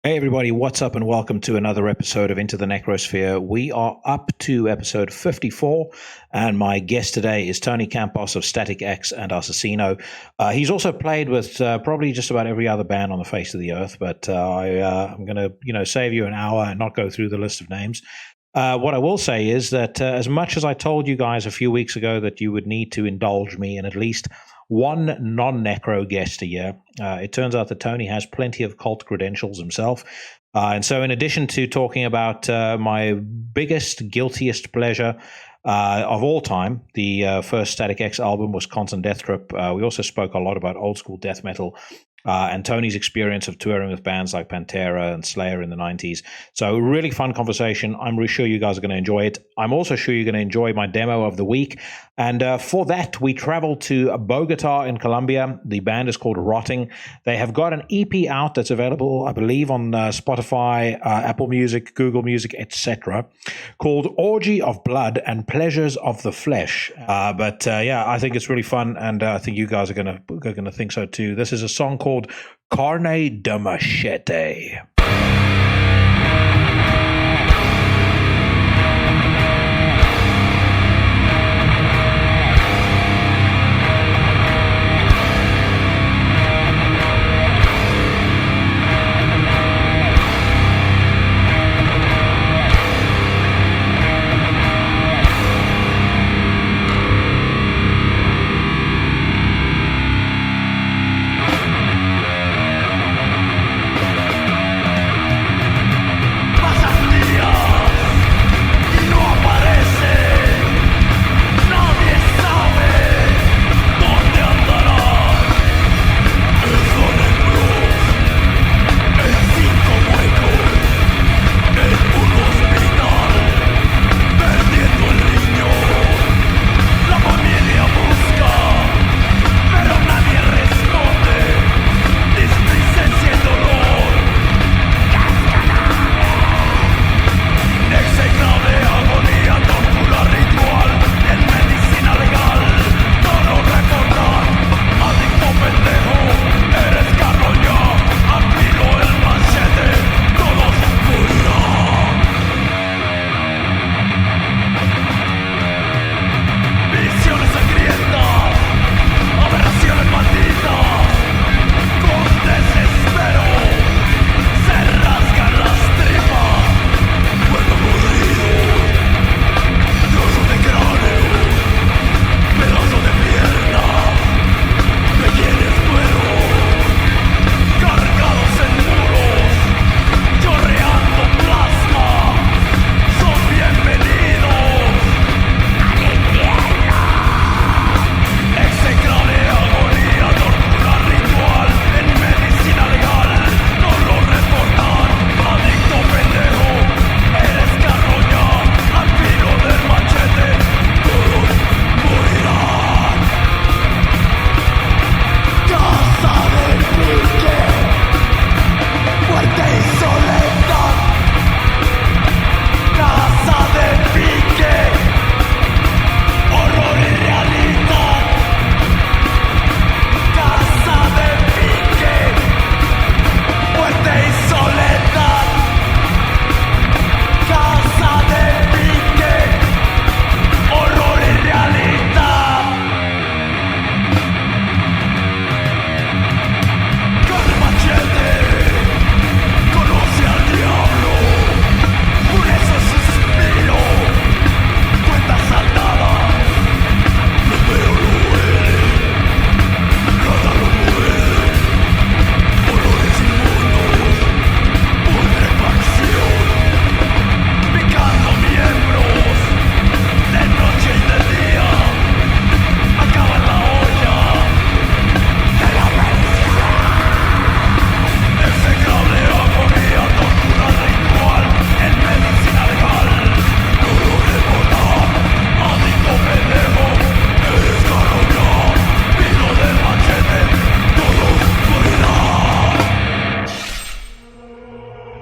Hey everybody, what's up and welcome to another episode of Into the Necrosphere. We are up to episode 54 and my guest today is Tony Campos of Static X and Asesino. He's also played with probably just about every other band on the face of the earth, but I'm going to save you an hour and not go through the list of names. What I will say is that as much as I told you guys a few weeks ago that you would need to indulge me in at least one non-necro guest a year, it turns out that Tony has plenty of cult credentials himself. And so in addition to talking about my biggest, guiltiest pleasure of all time, the first Static X album was Constant Death Trip, we also spoke a lot about old school death metal and Tony's experience of touring with bands like Pantera and Slayer in the 90s. So really fun conversation. I'm really sure you guys are going to enjoy it. I'm also sure you're going to enjoy my demo of the week. And for that, we traveled to Bogota in Colombia. The band is called Rotting. They have got an EP out that's available, I believe, on Spotify, Apple Music, Google Music, etc., called Orgy of Blood and Pleasures of the Flesh. But I think it's really fun, and I think you guys are going to think so too. This is a song called Carne de Machete.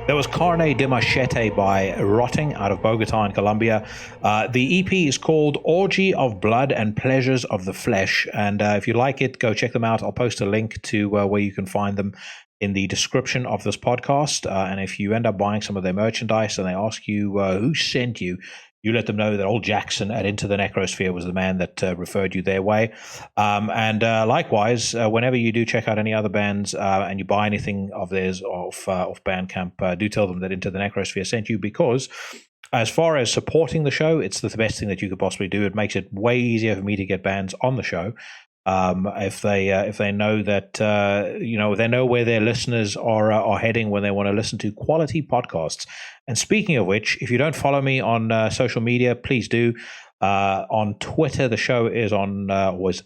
There was Carne de Machete by Rotting out of Bogota in Colombia. The EP is called Orgy of Blood and Pleasures of the Flesh. And if you like it, go check them out. I'll post a link to where you can find them in the description of this podcast. And if you end up buying some of their merchandise and they ask you who sent you, you let them know that old Jackson at Into the Necrosphere was the man that referred you their way. And likewise, whenever you do check out any other bands and you buy anything of theirs off Bandcamp, do tell them that Into the Necrosphere sent you, because as far as supporting the show, it's the best thing that you could possibly do. It makes it way easier for me to get bands on the show. If they know that they know where their listeners are heading when they want to listen to quality podcasts. And speaking of which, if you don't follow me on social media, please do. On Twitter, the show is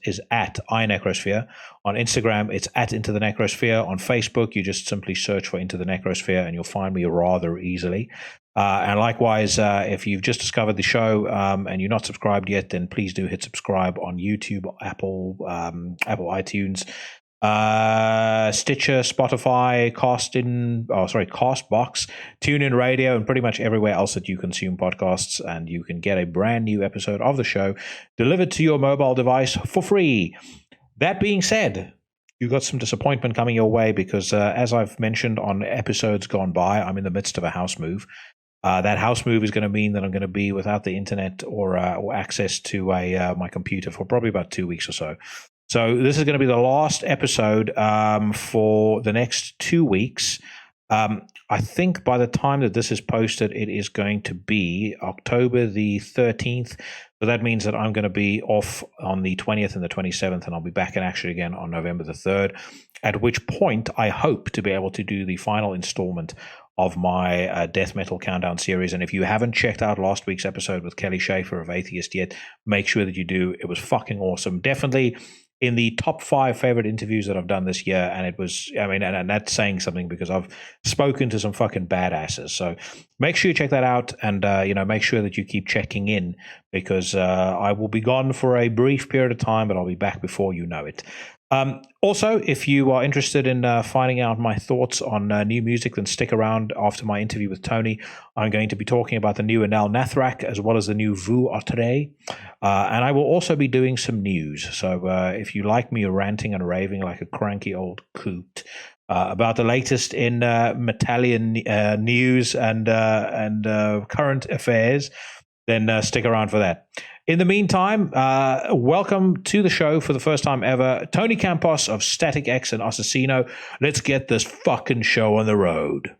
is at iNecrosphere. On Instagram, it's at Into the Necrosphere. On Facebook, you just simply search for Into the Necrosphere, and you'll find me rather easily. And likewise, if you've just discovered the show and you're not subscribed yet, then please do hit subscribe on YouTube, Apple iTunes, Stitcher, Spotify, Castbox, TuneIn Radio, and pretty much everywhere else that you consume podcasts. And you can get a brand new episode of the show delivered to your mobile device for free. That being said, you got some disappointment coming your way because, as I've mentioned on episodes gone by, I'm in the midst of a house move. That house move is going to mean that I'm going to be without the internet or access to my computer for probably about 2 weeks or so. So this is going to be the last episode for the next 2 weeks. I think by the time that this is posted, it is going to be October the 13th. So that means that I'm going to be off on the 20th and the 27th, and I'll be back in action again on November the 3rd, at which point I hope to be able to do the final installment of my death metal countdown series. And if you haven't checked out last week's episode with Kelly Schaefer of Atheist yet, make sure that you do. It was fucking awesome. Definitely in the top 5 favorite interviews that I've done this year. And it was, and that's saying something because I've spoken to some fucking badasses. So make sure you check that out, and, make sure that you keep checking in, because I will be gone for a brief period of time, but I'll be back before you know it. Also, if you are interested in finding out my thoughts on new music, then stick around after my interview with Tony. I'm going to be talking about the new Anaal Nathrakh as well as the new Vous, Autres. And I will also be doing some news. So if you like me ranting and raving like a cranky old coot about the latest in Metallian news and current affairs, then stick around for that. In the meantime, welcome to the show for the first time ever, Tony Campos of Static X and Asesino. Let's get this fucking show on the road.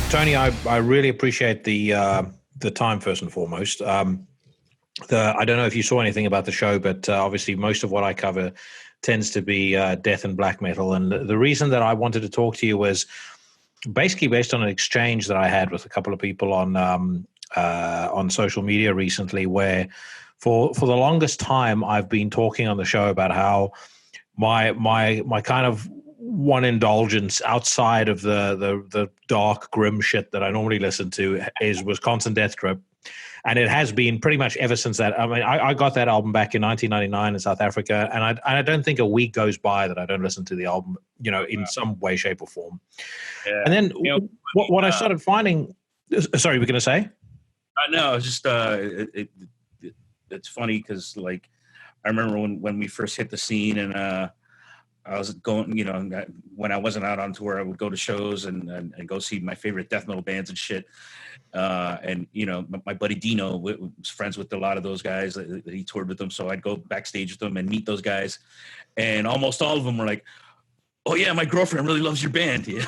Tony, I really appreciate the time first and foremost. I don't know if you saw anything about the show, but obviously most of what I cover tends to be death and black metal. And the reason that I wanted to talk to you was basically based on an exchange that I had with a couple of people on social media recently, where for the longest time I've been talking on the show about how my kind of one indulgence outside of the dark, grim shit that I normally listen to is Wisconsin Death Grip. And it has been pretty much ever since that. I mean, I got that album back in 1999 in South Africa, and I don't think a week goes by that I don't listen to the album, in some way, shape, or form. Yeah. And then what I started finding. Sorry, we're going to say? No, it's just it's funny because I remember when we first hit the scene, and I was going, when I wasn't out on tour, I would go to shows and go see my favorite death metal bands and shit. And my buddy Dino was friends with a lot of those guys. He toured with them, so I'd go backstage with them and meet those guys. And almost all of them were like, "Oh yeah, my girlfriend really loves your band." Yeah.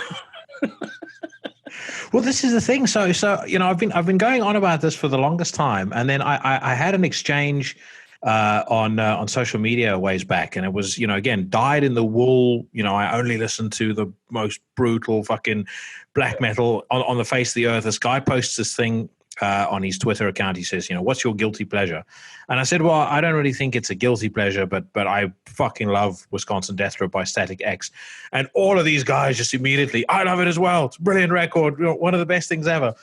Well, this is the thing. So I've been going on about this for the longest time, and then I had an exchange on social media a ways back, and it was again dyed in the wool. I only listen to the most brutal fucking black metal on the face of the earth. This guy posts this thing on his Twitter account. He says, "What's your guilty pleasure?" And I said, "Well, I don't really think it's a guilty pleasure, but I fucking love Wisconsin Death Grip by Static X." And all of these guys just immediately, "I love it as well. It's a brilliant record. One of the best things ever."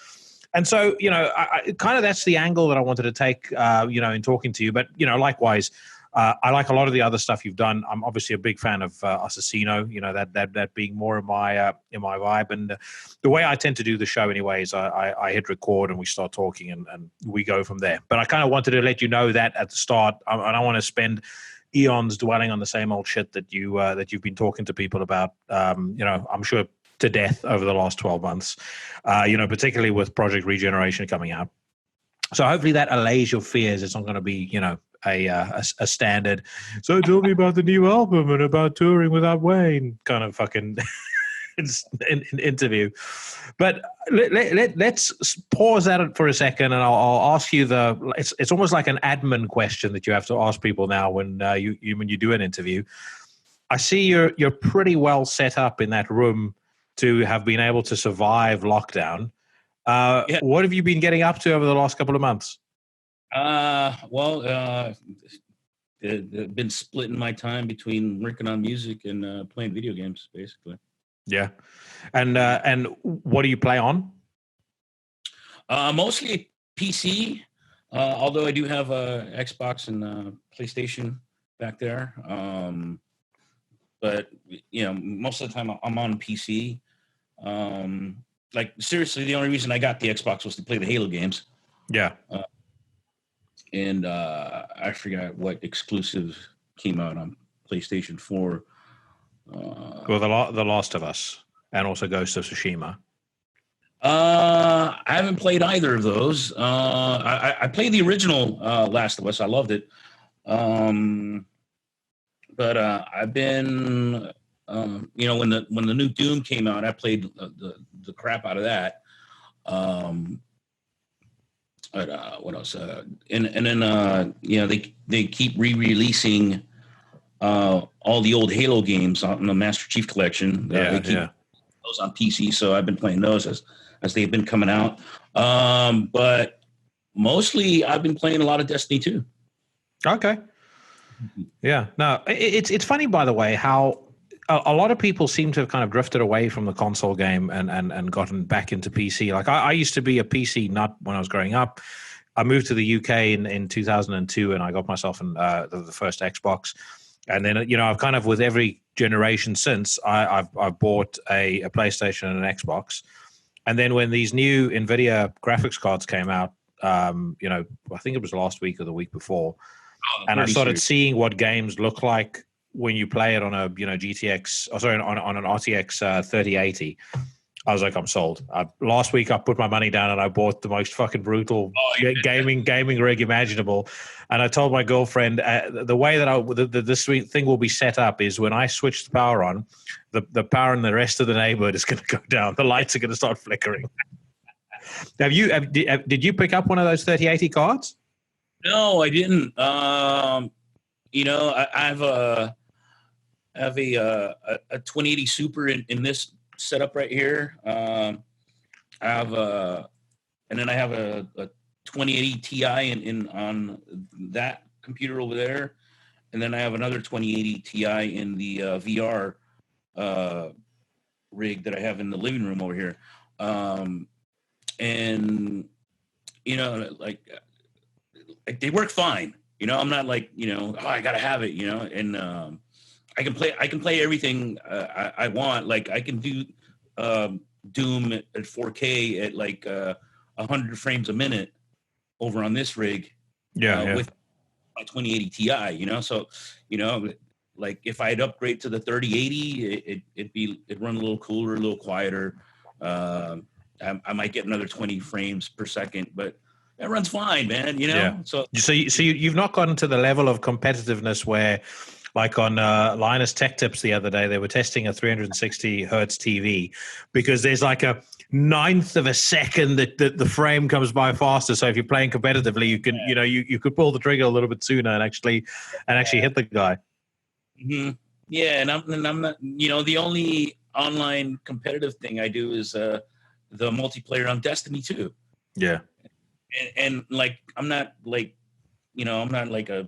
And so, I kind of that's the angle that I wanted to take, in talking to you. But, likewise, I like a lot of the other stuff you've done. I'm obviously a big fan of Asesino, that being more in my vibe. And the way I tend to do the show anyways, I hit record and we start talking and we go from there. But I kind of wanted to let you know that at the start. I don't want to spend eons dwelling on the same old shit that you've been talking to people about, I'm sure to death over the last 12 months, particularly with Project Regeneration coming out. So hopefully that allays your fears. It's not going to be, a standard. So tell me about the new album and about touring without Wayne kind of fucking interview. But let's pause that for a second, and I'll ask you it's almost like an admin question that you have to ask people now when you do an interview. I see you're pretty well set up in that room to have been able to survive lockdown. What have you been getting up to over the last couple of months? Been splitting my time between working on music and playing video games, basically. Yeah. And what do you play on? Mostly PC, although I do have a Xbox and PlayStation back there. But most of the time I'm on PC. Like seriously, the only reason I got the Xbox was to play the Halo games. Yeah. And I forgot what exclusive came out on PlayStation 4. Well, The Last of Us and also Ghost of Tsushima. I haven't played either of those. I played the original Last of Us. I loved it. But I've been, when the new Doom came out, I played the crap out of that. But what else? And then they keep re-releasing all the old Halo games on the Master Chief Collection. They keep those on PC, so I've been playing those as they've been coming out. But mostly, I've been playing a lot of Destiny 2. Okay. Yeah. No, it's funny, by the way, how a lot of people seem to have kind of drifted away from the console game and gotten back into PC. Like I used to be a PC nut when I was growing up. I moved to the UK in 2002 and I got myself the first Xbox. And then, I've kind of, with every generation since, I've bought a PlayStation and an Xbox. And then when these new NVIDIA graphics cards came out, I think it was last week or the week before, and I started seeing what games look like when you play it on a GTX, on an RTX 3080. I was like, I'm sold. Last week I put my money down and I bought the most fucking brutal gaming rig imaginable. And I told my girlfriend the way that this thing will be set up is when I switch the power on, the power in the rest of the neighborhood is going to go down. The lights are going to start flickering. Did you pick up one of those 3080 cards? No, I didn't. I have a 2080 Super in this setup right here. I have and then I have a 2080 Ti in on that computer over there, and then I have another 2080 Ti in the VR rig that I have in the living room over here. And like they work fine. I'm not like I gotta have it. And I can play everything I want. Like I can do Doom at 4K at like 100 frames a minute over on this rig. With my 2080 Ti. So like if I'd upgrade to the 3080, it'd run a little cooler, a little quieter. I might get another 20 frames per second, but that runs fine, man. So you've not gotten to the level of competitiveness where, like on Linus Tech Tips the other day, they were testing a 360 hertz TV because there's like a 1/9 of a second that the frame comes by faster. So if you're playing competitively, you can you could pull the trigger a little bit sooner and actually hit the guy. Mm-hmm. Yeah, and I'm not. The only online competitive thing I do is the multiplayer on Destiny 2. Yeah. And like I'm not like a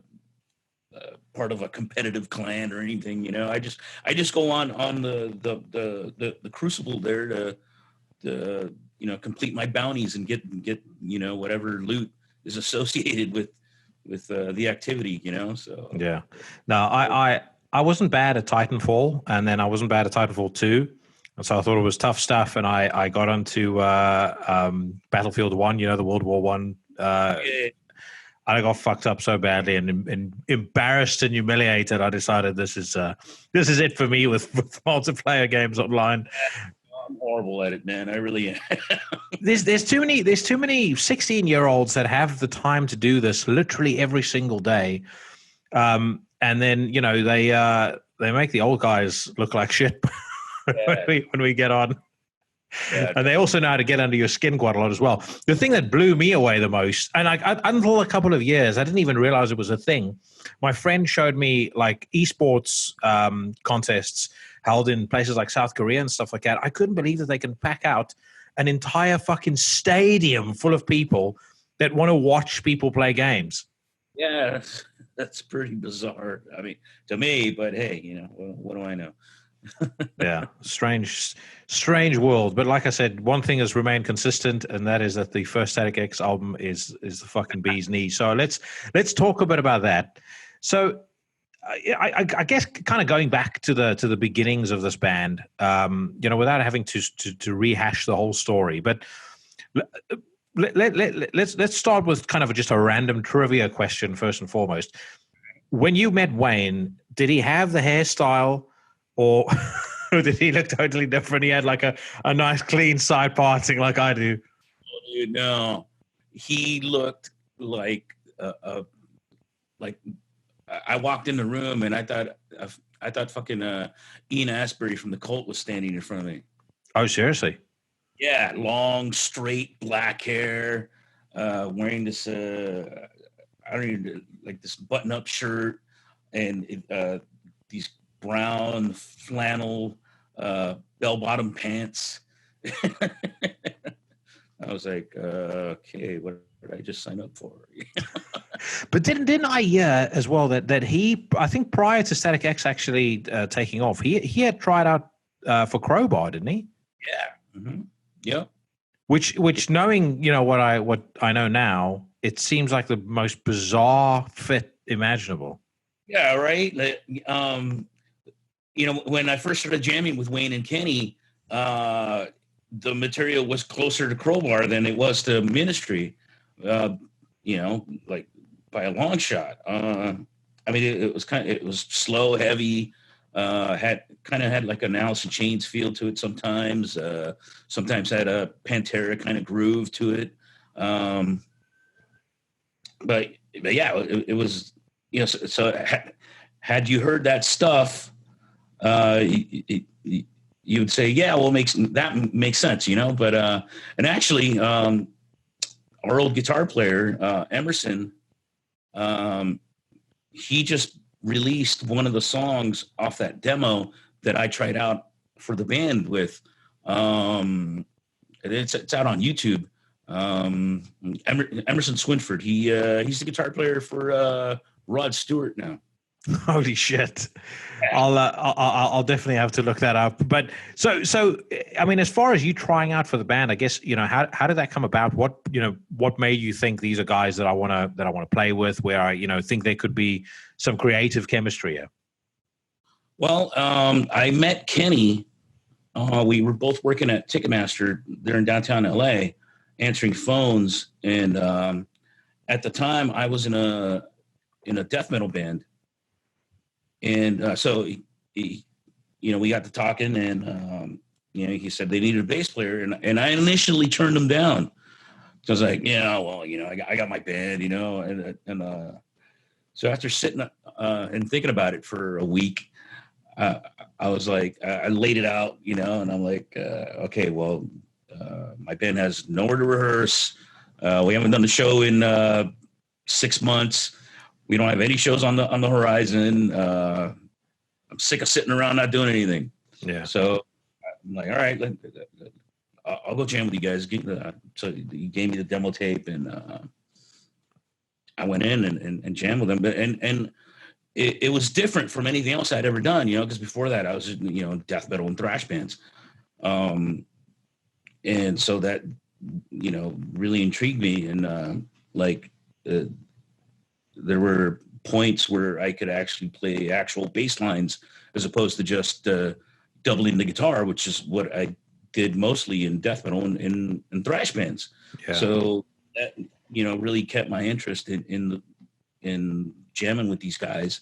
part of a competitive clan or anything. I just go on the Crucible there to complete my bounties and get whatever loot is associated with the activity, so. Yeah. No, I wasn't bad at Titanfall, and then I wasn't bad at Titanfall 2. And so I thought it was tough stuff, and I got onto Battlefield 1, the World War One. I got fucked up so badly and embarrassed and humiliated. I decided this is it for me with multiplayer games online. I'm horrible at it, man. I really am. There's too many 16-year-olds that have the time to do this literally every single day, and then they make the old guys look like shit when we get on. Yeah. And they also know how to get under your skin quite a lot as well. The thing that blew me away the most, and until a couple of years, I didn't even realize it was a thing. My friend showed me like esports contests held in places like South Korea and stuff like that. I couldn't believe that they can pack out an entire fucking stadium full of people that want to watch people play games. Yeah, that's pretty bizarre. I mean, to me, but hey, what do I know? Yeah, strange world. But like I said, one thing has remained consistent, and that is that the first Static X album is the fucking bee's knees. So let's talk a bit about that. So I guess kind of going back to the beginnings of this band, without having to rehash the whole story, but let's start with kind of just a random trivia question first and foremost. When you met Wayne, did he have the hairstyle? Or did he look totally different? He had like a nice clean side parting like I do. No, he looked like I walked in the room and I thought fucking Ian Astbury from the Cult was standing in front of me. Oh, seriously? Yeah, long, straight, black hair, wearing this I don't even like this button-up shirt and these brown flannel bell-bottom pants. I was like, okay, what did I just sign up for? But didn't I hear as well that he, I think prior to Static X actually taking off, he had tried out for Crowbar, didn't he? Yeah. Mm-hmm. Yeah. Which knowing what I know now, it seems like the most bizarre fit imaginable. Yeah. Right. When I first started jamming with Wayne and Kenny, the material was closer to Crowbar than it was to Ministry, like by a long shot. I mean, it was slow, heavy, had like an Alice in Chains feel to it sometimes. Sometimes had a Pantera kind of groove to it. But yeah, it was, so had you heard that stuff, you would say, yeah, well, that makes sense, but, and actually, our old guitar player, Emerson, he just released one of the songs off that demo that I tried out for the band with, it's out on YouTube. Emerson Swinford, he's the guitar player for, Rod Stewart now. Holy shit! I'll definitely have to look that up. But so I mean, as far as you trying out for the band, I guess how did that come about? What made you think these are guys that I want to play with? Where I think there could be some creative chemistry here. Well, I met Kenny. We were both working at Ticketmaster there in downtown LA, answering phones, and at the time I was in a death metal band. And so, we got to talking, and he said they needed a bass player, and I initially turned him down. So I was like, I got my band, and so after sitting and thinking about it for a week, I was like, I laid it out, and I'm like, okay, well, my band has nowhere to rehearse. We haven't done the show in 6 months. We don't have any shows on the horizon. I'm sick of sitting around not doing anything. Yeah. So I'm like, all right, I'll go jam with you guys. So he gave me the demo tape, and I went in and jammed with them. But and it was different from anything else I'd ever done, because before that I was death metal and thrash bands. and so that, really intrigued me. And there were points where I could actually play actual bass lines as opposed to just doubling the guitar, which is what I did mostly in death metal and thrash bands. Yeah. So that, really kept my interest in jamming with these guys.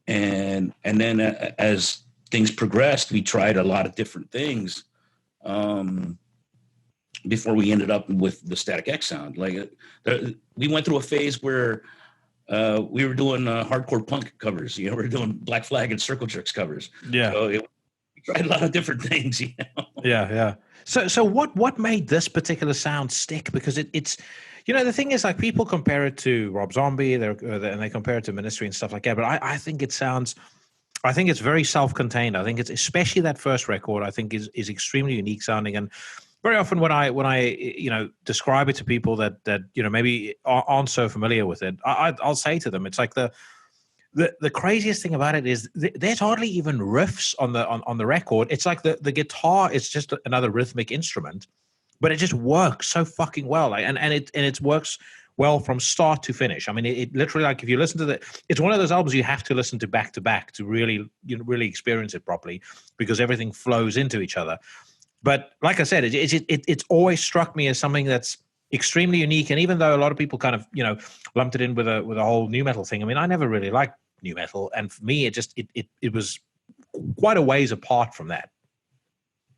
And then as things progressed, we tried a lot of different things before we ended up with the Static X sound. We went through a phase where we were doing hardcore punk covers. We were doing Black Flag and Circle Jerks covers. Yeah. So we tried a lot of different things. Yeah. So what made this particular sound stick? Because it's the thing is, like, people compare it to Rob Zombie, and they compare it to Ministry and stuff like that. But I think it's very self-contained. I think it's, especially that first record, I think is extremely unique sounding. And very often when I describe it to people that maybe aren't so familiar with it, I'll say to them, it's like the craziest thing about it is there's hardly even riffs on the record. It's like the guitar is just another rhythmic instrument, but it just works so fucking well. And it works well from start to finish. I mean, it literally, like, if you listen to it's one of those albums you have to listen to back to really experience it properly, because everything flows into each other. But like I said, it's always struck me as something that's extremely unique. And even though a lot of people kind of, lumped it in with a whole new metal thing, I mean, I never really liked new metal. And for me, it was quite a ways apart from that.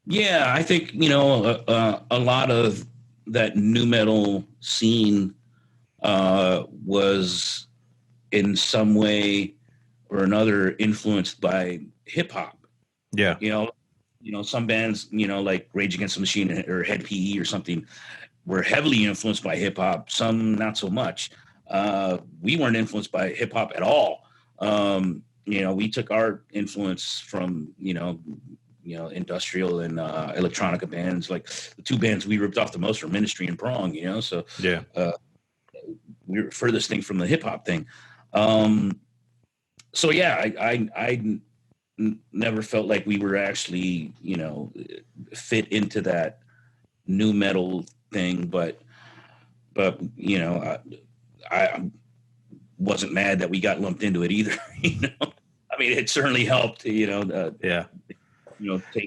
Yeah, I think, a lot of that new metal scene was in some way or another influenced by hip hop. Yeah. Some bands, like Rage Against the Machine or Head PE or something, were heavily influenced by hip hop. Some not so much. We weren't influenced by hip hop at all. We took our influence from, industrial and electronica bands. Like the two bands we ripped off the most were Ministry and Prong. So yeah, we were furthest thing from the hip hop thing. So yeah, I never felt like we were actually, fit into that new metal thing, but I wasn't mad that we got lumped into it either. I mean, it certainly helped, take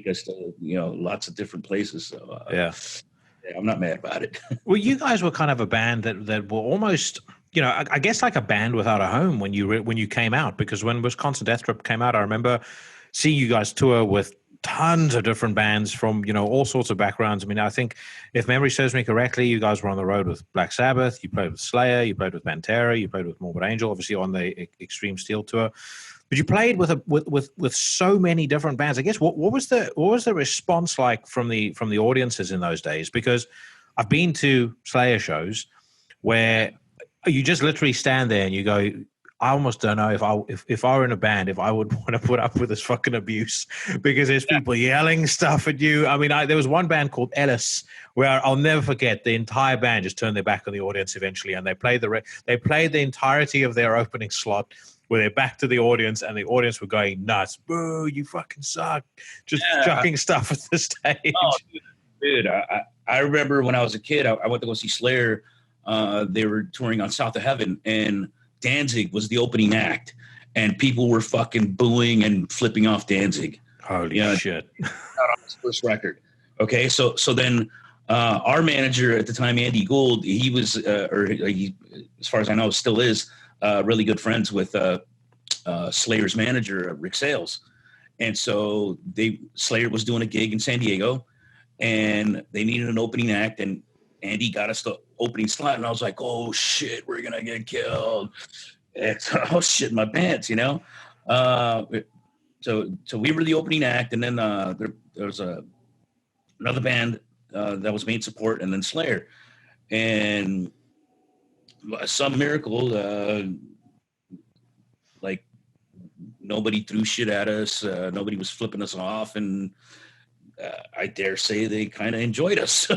us to, lots of different places. So, I'm not mad about it. Well, you guys were kind of a band that were almost, I guess like a band without a home when you came out, because when Wisconsin Death Trip came out, I remember seeing you guys tour with tons of different bands from, all sorts of backgrounds. I mean, I think if memory serves me correctly, you guys were on the road with Black Sabbath, you played with Slayer, you played with Pantera, you played with Morbid Angel, obviously on the Extreme Steel tour. But you played with so many different bands. I guess what was the response like from the audiences in those days? Because I've been to Slayer shows where you just literally stand there and you go, I almost don't know if I were in a band, if I would want to put up with this fucking abuse, because there's people yelling stuff at you. I mean, there was one band called Ellis where I'll never forget, the entire band just turned their back on the audience eventually, and they played the entirety of their opening slot with their back to the audience, and the audience were going nuts. Boo, you fucking suck. Just chucking stuff at the stage. Oh, dude, I remember when I was a kid, I went to go see Slayer. They were touring on South of Heaven, and Danzig was the opening act, and people were fucking booing and flipping off Danzig. Holy shit. Out on his first record. Okay. So then, our manager at the time, Andy Gould, he was, he, as far as I know, still is, really good friends with, Slayer's manager, Rick Sales. And so Slayer was doing a gig in San Diego, and they needed an opening act, and Andy got us the opening slot, and I was like, "Oh shit, we're gonna get killed!" It's shit in my pants, So we were the opening act, and then there was another band that was main support, and then Slayer, and some miracle, like nobody threw shit at us, nobody was flipping us off, and I dare say they kind of enjoyed us. So.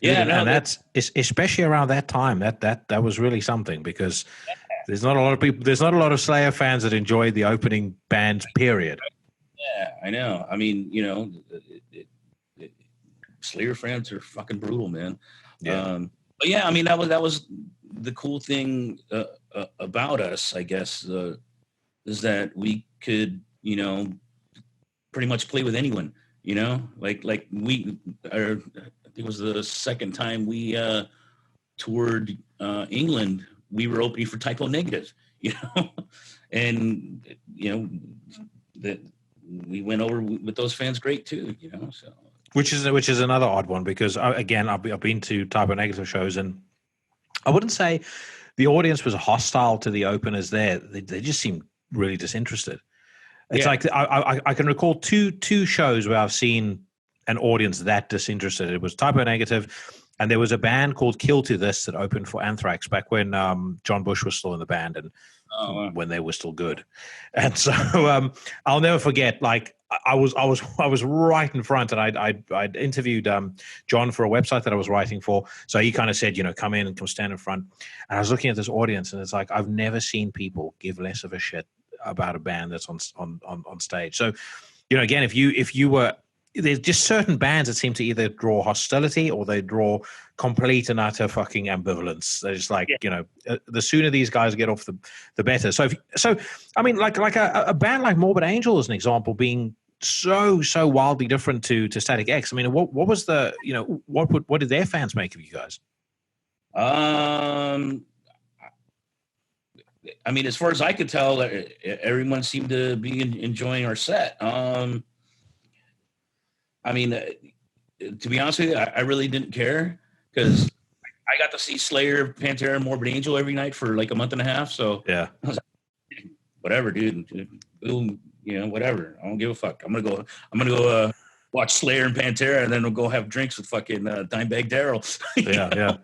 Yeah, and that's especially around that time. That was really something, because there's not a lot of people. There's not a lot of Slayer fans that enjoyed the opening band. Period. Yeah, I know. I mean, Slayer fans are fucking brutal, man. Yeah. But yeah, I mean, that was the cool thing about us, I guess, is that we could, pretty much play with anyone. Like we are. I think it was the second time we toured England. We were opening for Typo Negative, and that we went over with those fans great too, So Which is another odd one because again, I've been to Typo Negative shows, and I wouldn't say the audience was hostile to the openers there. They just seemed really disinterested. It's like I can recall two shows where I've seen an audience that disinterested. It was Typo Negative, and there was a band called Kill to This that opened for Anthrax back when John Bush was still in the band and when they were still good. And so I'll never forget. Like I was right in front, and I'd interviewed John for a website that I was writing for. So he kind of said, come in and come stand in front. And I was looking at this audience, and it's like I've never seen people give less of a shit about a band that's on stage. So, again, if you were, there's just certain bands that seem to either draw hostility or they draw complete and utter fucking ambivalence. They're just like, the sooner these guys get off, the better. So, I mean, like a band like Morbid Angel, as an example, being so wildly different to Static X. I mean, what was the, what did their fans make of you guys? I mean, as far as I could tell, everyone seemed to be enjoying our set. I mean, to be honest with you, I really didn't care because I got to see Slayer, Pantera, and Morbid Angel every night for like a month and a half. So yeah, I was like, whatever, dude. Whatever. I don't give a fuck. I'm gonna go watch Slayer and Pantera, and then we'll go have drinks with fucking Dimebag Darrell. Yeah.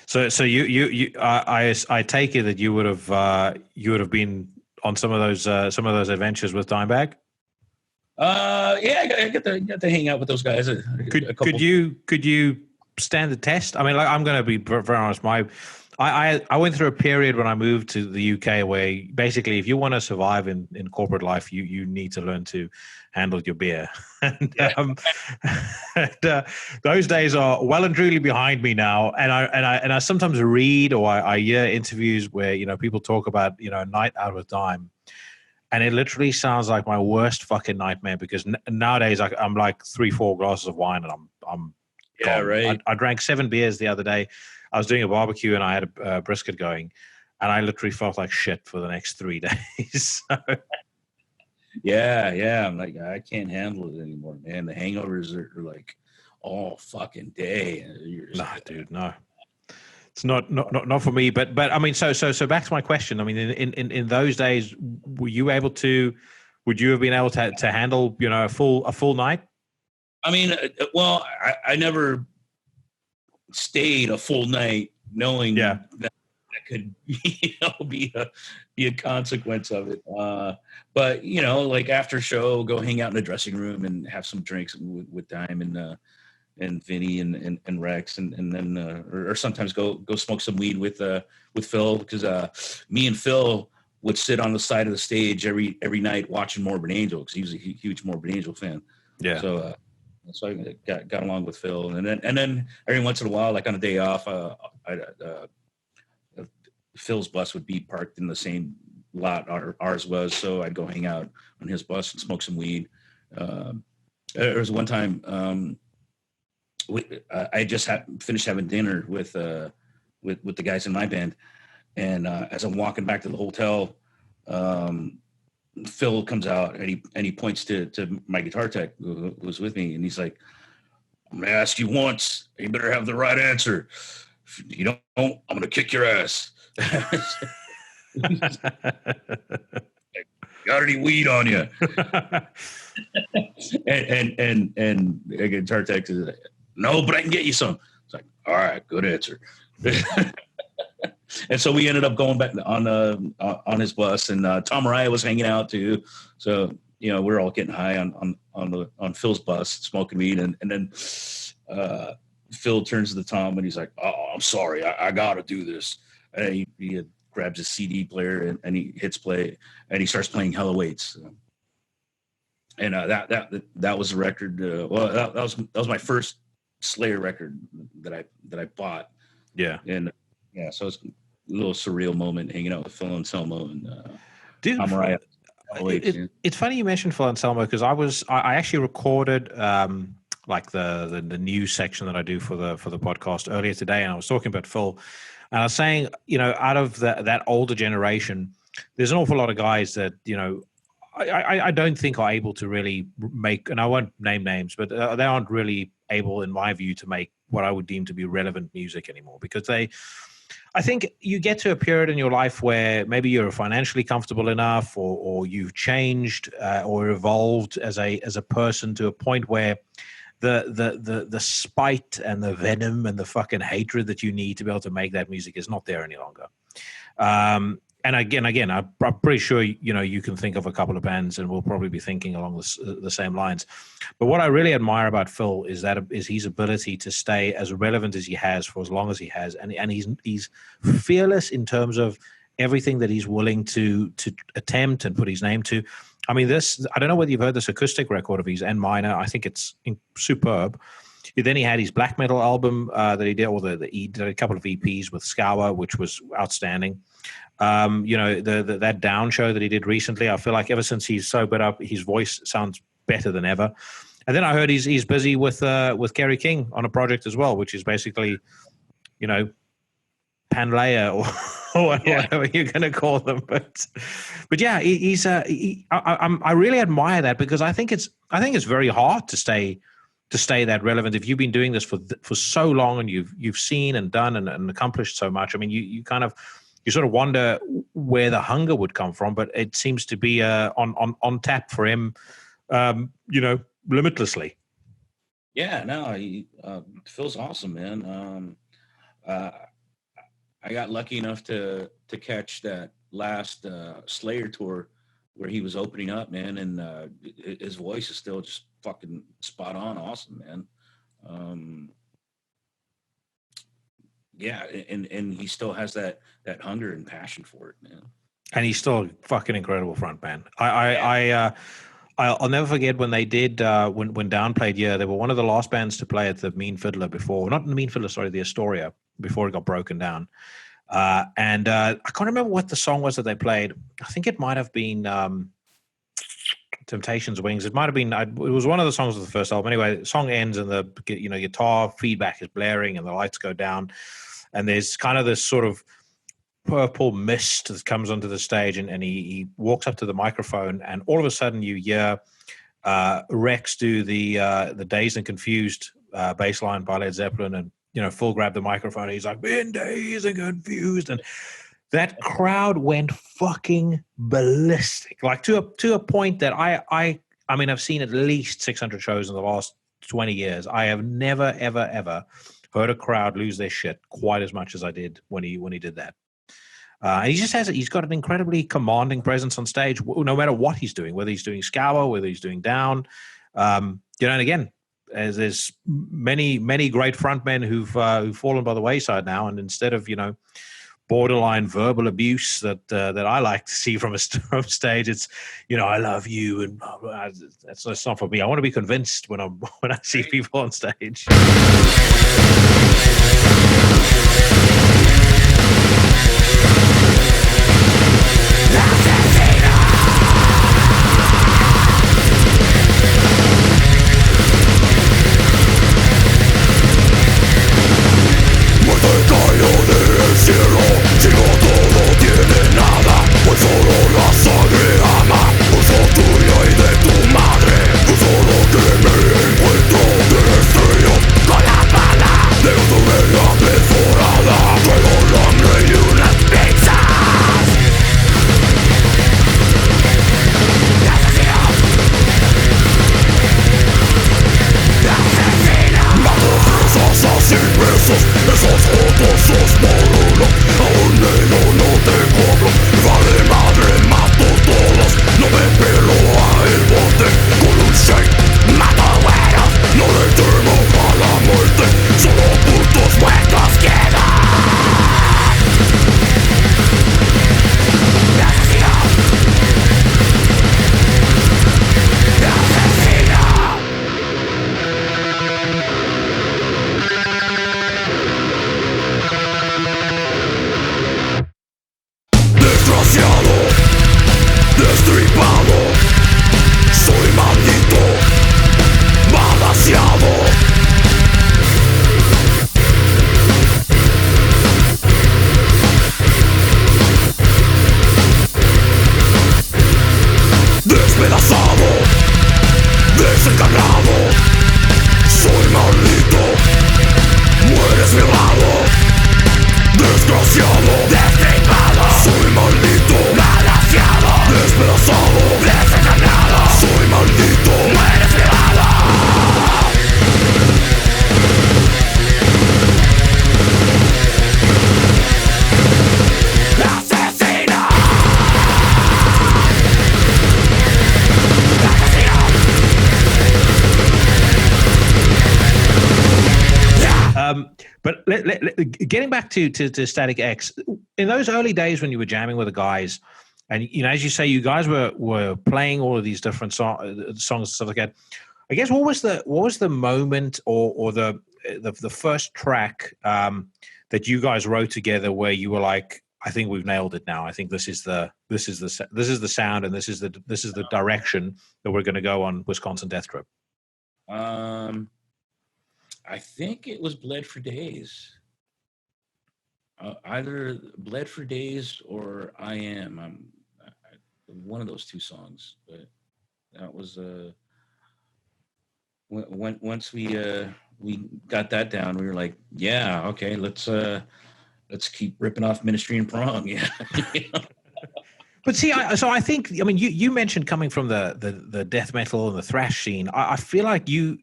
So you I take it that you would have been on some of those adventures with Dimebag. Yeah, I got to hang out with those guys. Could you stand the test? I mean, like, I'm going to be very honest. I went through a period when I moved to the UK where basically, if you want to survive in corporate life, you need to learn to handle your beer. And, those days are well and truly behind me now. And I sometimes read or I hear interviews where people talk about a night out with Dime. And it literally sounds like my worst fucking nightmare because nowadays I'm like 3-4 glasses of wine and I'm yeah, gone. right. I drank 7 beers the other day. I was doing a barbecue and I had a brisket going, and I literally felt like shit for the next 3 days. So. Yeah. I'm like, I can't handle it anymore, man. The hangovers are like all fucking day. Nah, dude, no. It's not for me, but I mean, so back to my question. I mean, in those days, would you have been able to handle a full night? I mean, well, I never stayed a full night knowing that could be a consequence of it. But like after show, go hang out in the dressing room and have some drinks with Dime and Vinny and Rex, and then or sometimes go smoke some weed with Phil, because me and Phil would sit on the side of the stage every night watching Morbid Angel because he was a huge Morbid Angel fan. Yeah. So I got along with Phil, and then every once in a while, like on a day off, Phil's bus would be parked in the same lot ours was, so I'd go hang out on his bus and smoke some weed. There was one time. I just finished having dinner with the guys in my band, and as I'm walking back to the hotel, Phil comes out and he points to my guitar tech who was with me, and he's like, "I'm gonna ask you once. You better have the right answer. If you don't, I'm gonna kick your ass." Got any weed on you? and the guitar tech is like, "No, but I can get you some." It's like, all right, good answer. And so we ended up going back on his bus, and Tom Mariah was hanging out too. So we're all getting high on Phil's bus, smoking weed, and then Phil turns to Tom and he's like, "Oh, I'm sorry, I got to do this." And he grabs his CD player and he hits play and he starts playing Hella Waits. And that was the record. Well, that was my first Slayer record that I bought. Yeah. And so it's a little surreal moment hanging out with Phil Anselmo and Dude, Mariah. It's funny you mentioned Phil Anselmo, because I actually recorded like the news section that I do for the podcast earlier today, and I was talking about Phil, and I was saying, out of that older generation, there's an awful lot of guys that I don't think are able to really make, and I won't name names, but they aren't really able, in my view, to make what I would deem to be relevant music anymore, because I think you get to a period in your life where maybe you're financially comfortable enough, or you've changed or evolved as a person to a point where the spite and the venom and the fucking hatred that you need to be able to make that music is not there any longer. And again, I'm pretty sure you can think of a couple of bands, and we'll probably be thinking along the same lines. But what I really admire about Phil is his ability to stay as relevant as he has for as long as he has, and he's fearless in terms of everything that he's willing to attempt and put his name to. I mean, I don't know whether you've heard this acoustic record of his, N minor. I think it's superb. Then he had his black metal album that he did, or he did a couple of EPs with Scour, which was outstanding. That Down show that he did recently, I feel like ever since he's sobered up, his voice sounds better than ever. And then I heard he's busy with Kerry King on a project as well, which is basically, Panleia or whatever you're going to call them. But yeah, I really admire that, because I think it's very hard to stay that relevant if you've been doing this for so long, and you've seen and done and accomplished so much. I mean, you sort of wonder where the hunger would come from, but it seems to be on tap for him, limitlessly. Yeah, no, Phil's awesome, man. I got lucky enough to catch that last Slayer tour where he was opening up, man, and his voice is still just fucking spot on, awesome, man. Yeah, and he still has that hunger and passion for it, man. And he's still a fucking incredible front man. I'll never forget when they did when Down played. Yeah, they were one of the last bands to play at the Mean Fiddler the Astoria, before it got broken down. And I can't remember what the song was that they played. I think it might have been Temptations' Wings. It might have been. It was one of the songs of the first album. Anyway, the song ends and the guitar feedback is blaring and the lights go down, and there's kind of this sort of purple mist that comes onto the stage, and he walks up to the microphone, and all of a sudden you hear Rex do the Dazed and Confused bass line by Led Zeppelin, and Phil grabbed the microphone and he's like, "Been dazed and confused," and that crowd went fucking ballistic, like to a point that I mean, I've seen at least 600 shows in the last 20 years. I have never ever heard a crowd lose their shit quite as much as I did when he did that. And he's got an incredibly commanding presence on stage, no matter what he's doing, whether he's doing Scour, whether he's doing Down. And again, as there's many great frontmen who've fallen by the wayside now, and instead of borderline verbal abuse that I like to see from stage, it's I love you, and that's not for me. I want to be convinced when I see people on stage. Cielo, si no todo tiene nada, pues solo la sangre ama, uso tuya y de tu madre, tú solo que me encuentro de estrellas con la bala de una vela perforada. desencarnado, soy maldito, mueres violado, desgraciado, destripado, soy maldito, balanceado, despedazado, desencarnado, soy maldito, mueres violado. Asesino. But getting back to Static X, in those early days when you were jamming with the guys, and as you say, you guys were playing all of these different songs and stuff like that. I guess what was the moment or the first track that you guys wrote together where you were like, I think we've nailed it now. I think this is the sound and this is the direction that we're going to go on Wisconsin Death Trip. I think it was Bled for Days. Either Bled for Days or I Am. One of those two songs. But that was once we got that down, we were like, yeah, okay, let's keep ripping off Ministry and Prong. Yeah. But see, I think you mentioned coming from the death metal and the thrash scene. I feel like you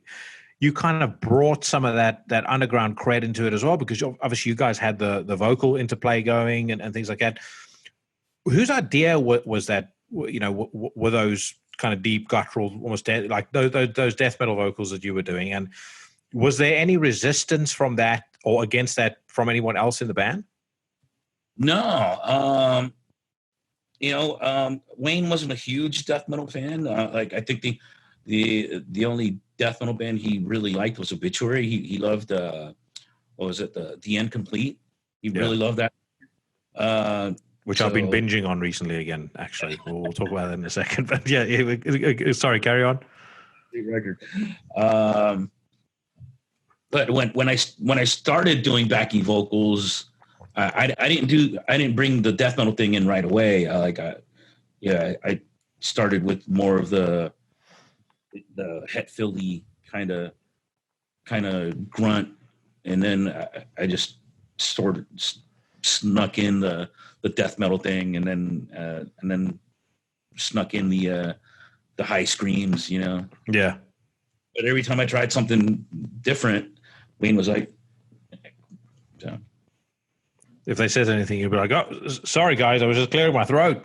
kind of brought some of that underground cred into it as well, because obviously you guys had the vocal interplay going and things like that. Whose idea was that? Were those kind of deep, guttural, almost like those death metal vocals that you were doing? And was there any resistance from that or against that from anyone else in the band? No. Wayne wasn't a huge death metal fan. I think the only death metal band he really liked was Obituary. He loved what was it, the End Complete. He really loved that. Which I've been binging on recently again, actually. We'll talk about that in a second. But yeah, sorry, carry on. Record. But when I started doing backing vocals, I didn't bring the death metal thing in right away. I started with more of the Het Philly kind of grunt, and then I just sort of snuck in the death metal thing, and then snuck in the high screams, Yeah. But every time I tried something different, Wayne was like, so. If they said anything, you'd be like, "Oh, sorry guys, I was just clearing my throat."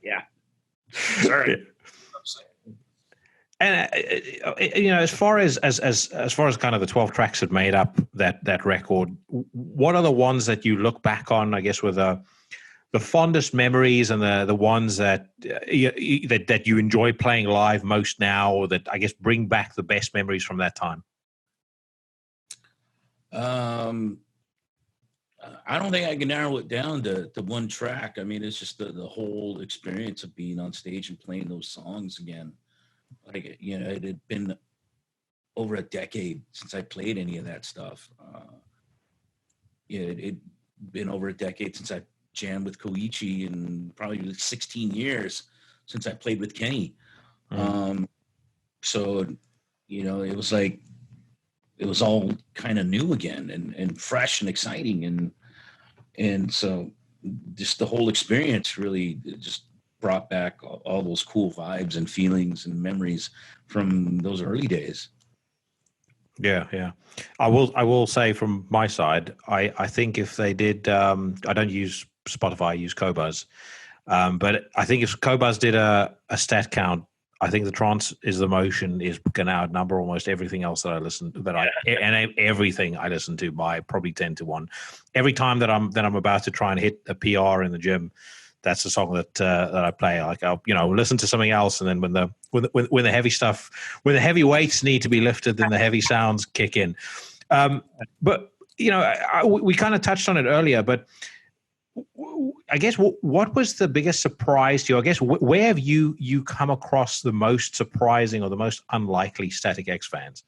Yeah. Sorry. And as far as kind of the 12 tracks that made up that record, what are the ones that you look back on, I guess, with the fondest memories and the ones that you enjoy playing live most now, or that I guess bring back the best memories from that time? I don't think I can narrow it down to one track. I mean, it's just the whole experience of being on stage and playing those songs again. Like, it had been over a decade since I played any of that stuff. It'd been over a decade since I jammed with Koichi, and probably 16 years since I played with Kenny. So, it was like, it was all kind of new again and fresh and exciting. And so just the whole experience really just brought back all those cool vibes and feelings and memories from those early days. Yeah. I will say from my side, I think if they did, I don't use Spotify, I use Qobuz. But I think if Qobuz did a stat count, I think the Trance is the Motion is going to outnumber almost everything else that I listen and everything I listen to by probably 10 to 1. Every time that I'm about to try and hit a PR in the gym, that's the song that I play. Like I'll listen to something else, and then when the heavy stuff, when the heavy weights need to be lifted, then the heavy sounds kick in. But we kind of touched on it earlier, but I guess what was the biggest surprise to you? I guess where have you come across the most surprising or the most unlikely Static X fans?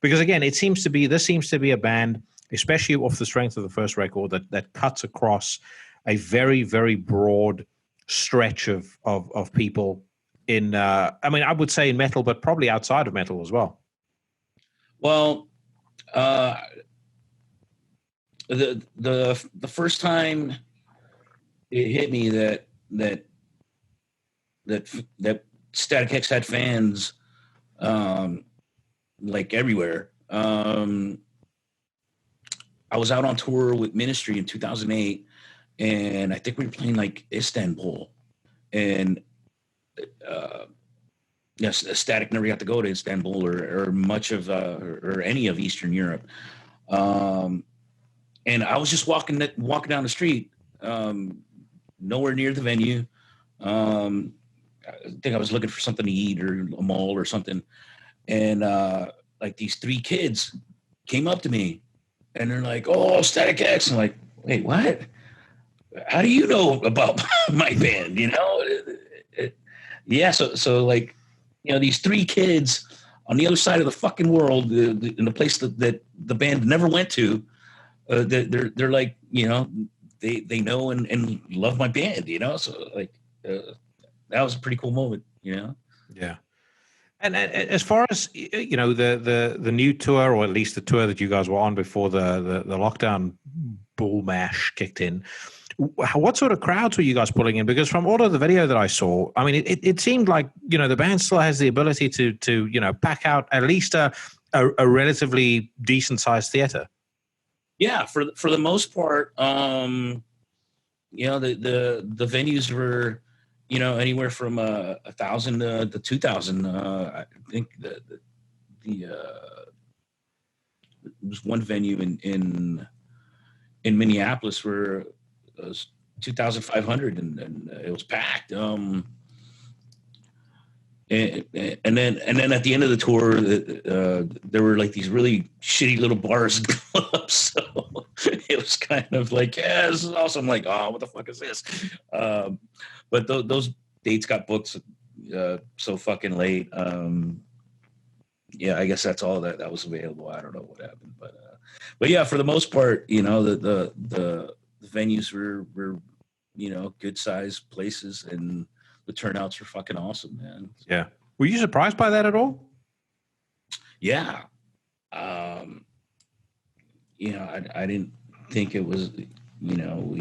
Because again, this seems to be a band, especially off the strength of the first record, that cuts across a very, very broad stretch of people in I mean, I would say in metal, but probably outside of metal as well? Well, the first time it hit me that Static X had fans like everywhere. I was out on tour with Ministry in 2008, and I think we were playing like Istanbul, and yes, Static never got to go to Istanbul or much of or any of Eastern Europe. And I was just walking down the street, nowhere near the venue. I think I was looking for something to eat or a mall or something, and like these three kids came up to me, and they're like, "Oh, Static X." I'm like, "Wait, what? How do you know about my band?" You know? Yeah. So like, you know, these three kids on the other side of the fucking world, in a place that the band never went to, they're like, you know, they know and love my band, you know. So like, that was a pretty cool moment, you know. Yeah. And as far as, you know, the new tour, or at least the tour that you guys were on before the lockdown bull mash kicked in, what sort of crowds were you guys pulling in? Because from all of the video that I saw, I mean, it seemed like, you know, the band still has the ability to you know, pack out at least a relatively decent sized theater. Yeah, for the most part, you know, the venues were, you know, anywhere from 1,000 to 2,000. I think there was one venue in Minneapolis where it was 2,500 and it was packed. And then at the end of the tour, there were like these really shitty little bars and clubs. So it was kind of like, yeah, this is awesome. Like, oh, what the fuck is this? But those dates got booked so fucking late. Yeah, I guess that's all that was available. I don't know what happened, but yeah, for the most part, you know, the venues were, you know, good sized places, and the turnouts were fucking awesome, man. Yeah. Were you surprised by that at all? Yeah. You know, I didn't think it was, you know,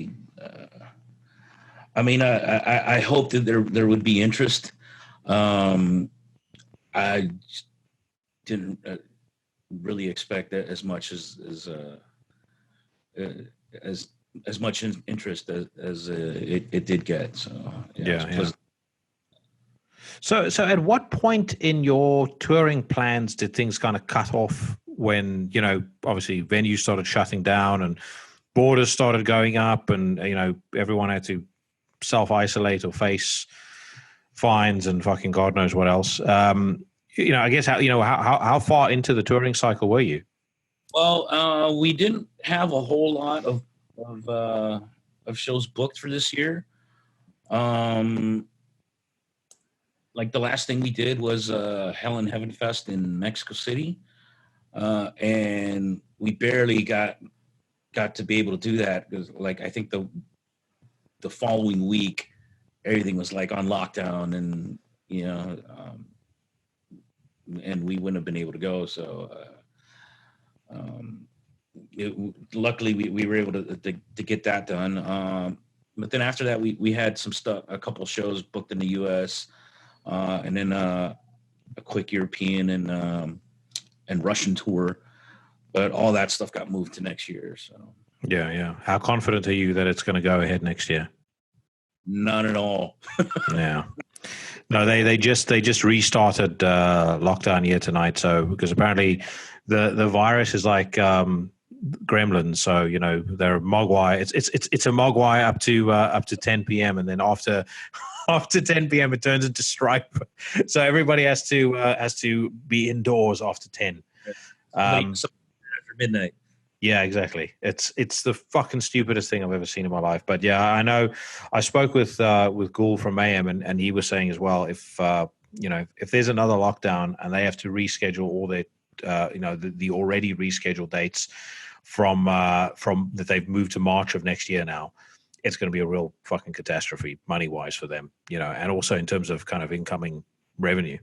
I mean, I hoped that there would be interest. I didn't really expect that as much as much interest as it did get. So yeah. So at what point in your touring plans did things kind of cut off when, you know, obviously venues started shutting down and borders started going up, and, you know, everyone had to self-isolate or face fines and fucking God knows what else. You know, I guess how far into the touring cycle were you? Well, we didn't have a whole lot of shows booked for this year. Like the last thing we did was Hell in Heaven Fest in Mexico City, and we barely got to be able to do that because, like, I think the following week everything was like on lockdown, and you know, and we wouldn't have been able to go. So luckily we were able to get that done. But then after that, we had some stuff, a couple of shows booked in the U.S. And then a quick European and Russian tour, but all that stuff got moved to next year. So yeah. How confident are you that it's going to go ahead next year? None at all. Yeah. No, they just restarted lockdown here tonight. So because apparently the virus is like gremlins. So, you know, they're mogwai. It's a mogwai up to 10 p.m. and then after 10 p.m. it turns into stripe. So everybody has to be indoors after 10. After midnight. Yeah, exactly. It's the fucking stupidest thing I've ever seen in my life. But yeah, I know. I spoke with Ghoul from Mayhem, and he was saying as well, if you know, if there's another lockdown and they have to reschedule all their you know, the already rescheduled dates from that they've moved to March of next year now, it's going to be a real fucking catastrophe money-wise for them, and also in terms of kind of incoming revenue.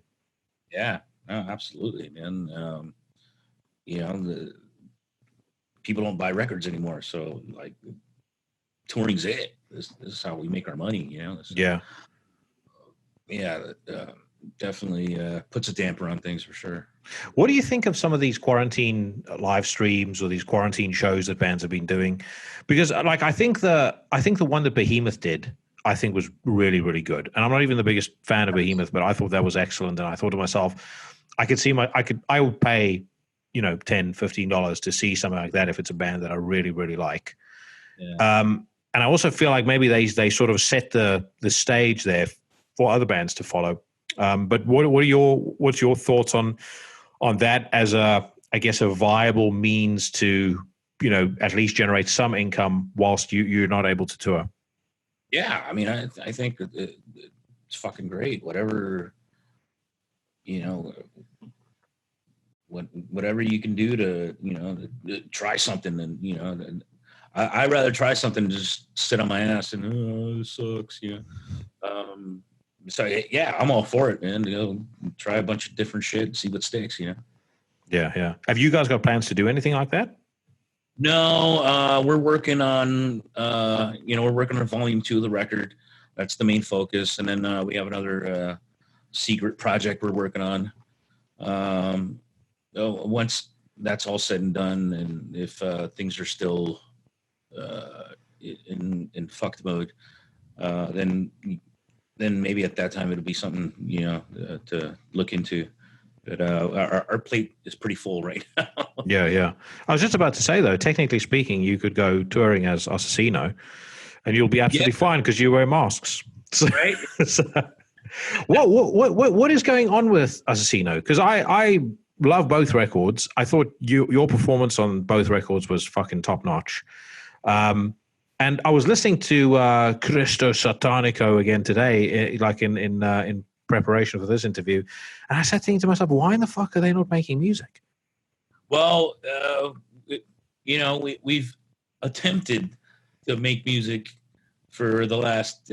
Yeah, no, absolutely, man. The people don't buy records anymore, so like touring's it. This is how we make our money, So, definitely puts a damper on things for sure. What do you think of some of these quarantine live streams or these quarantine shows that bands have been doing? Because like I think the one that Behemoth did, I think was really, really good. And I'm not even the biggest fan of Behemoth, but I thought that was excellent. And I thought to myself, I would pay, $10, $15 to see something like that if it's a band that I really, really like. Yeah. And I also feel like maybe they sort of set the stage there for other bands to follow. But what's your thoughts on that as a viable means to, at least generate some income whilst you're not able to tour? Yeah, I mean, I think it's fucking great. Whatever, whatever you can do to try something, and I'd rather try something than just sit on my ass and this sucks, So yeah, I'm all for it, man. Try a bunch of different shit, see what sticks, Yeah. Have you guys got plans to do anything like that? No, we're working on volume 2 of the record. That's the main focus, and then we have another secret project we're working on. Once that's all said and done, and if things are still in fucked mode, then maybe at that time it'll be something to look into. But our plate is pretty full right now. Yeah. I was just about to say though, technically speaking, you could go touring as Asesino, and you'll be absolutely fine because you wear masks. So, Right. So, what is going on with Asesino? Because I love both records. I thought your performance on both records was fucking top notch. And I was listening to Cristo Satanico again today, like in preparation for this interview, and I started thinking to myself, why in the fuck are they not making music? Well, we've attempted to make music for the last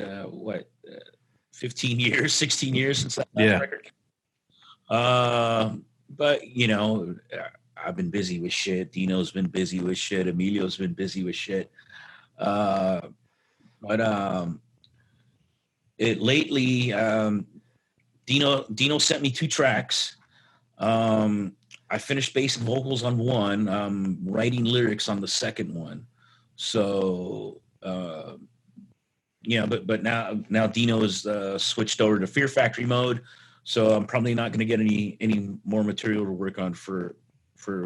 15 years, 16 years since that last record. But I've been busy with shit. Dino's been busy with shit. Emilio's been busy with shit. Lately, Dino sent me 2 tracks. I finished bass and vocals on one. I'm writing lyrics on the second one. So, but now Dino is switched over to Fear Factory mode. So I'm probably not going to get any more material to work on for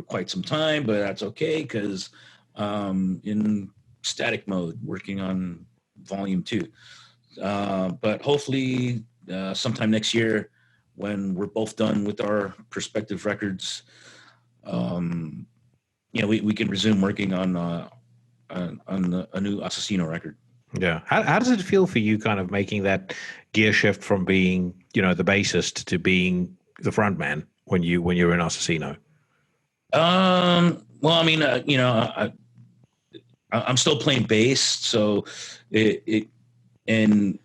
quite some time, but that's okay because in static mode working on volume 2. But hopefully sometime next year when we're both done with our prospective records, we can resume working on a new Asesino record. Yeah. How does it feel for you kind of making that gear shift from being, the bassist to being the front man when you're in Asesino? Well, I mean, I'm still playing bass, so I'm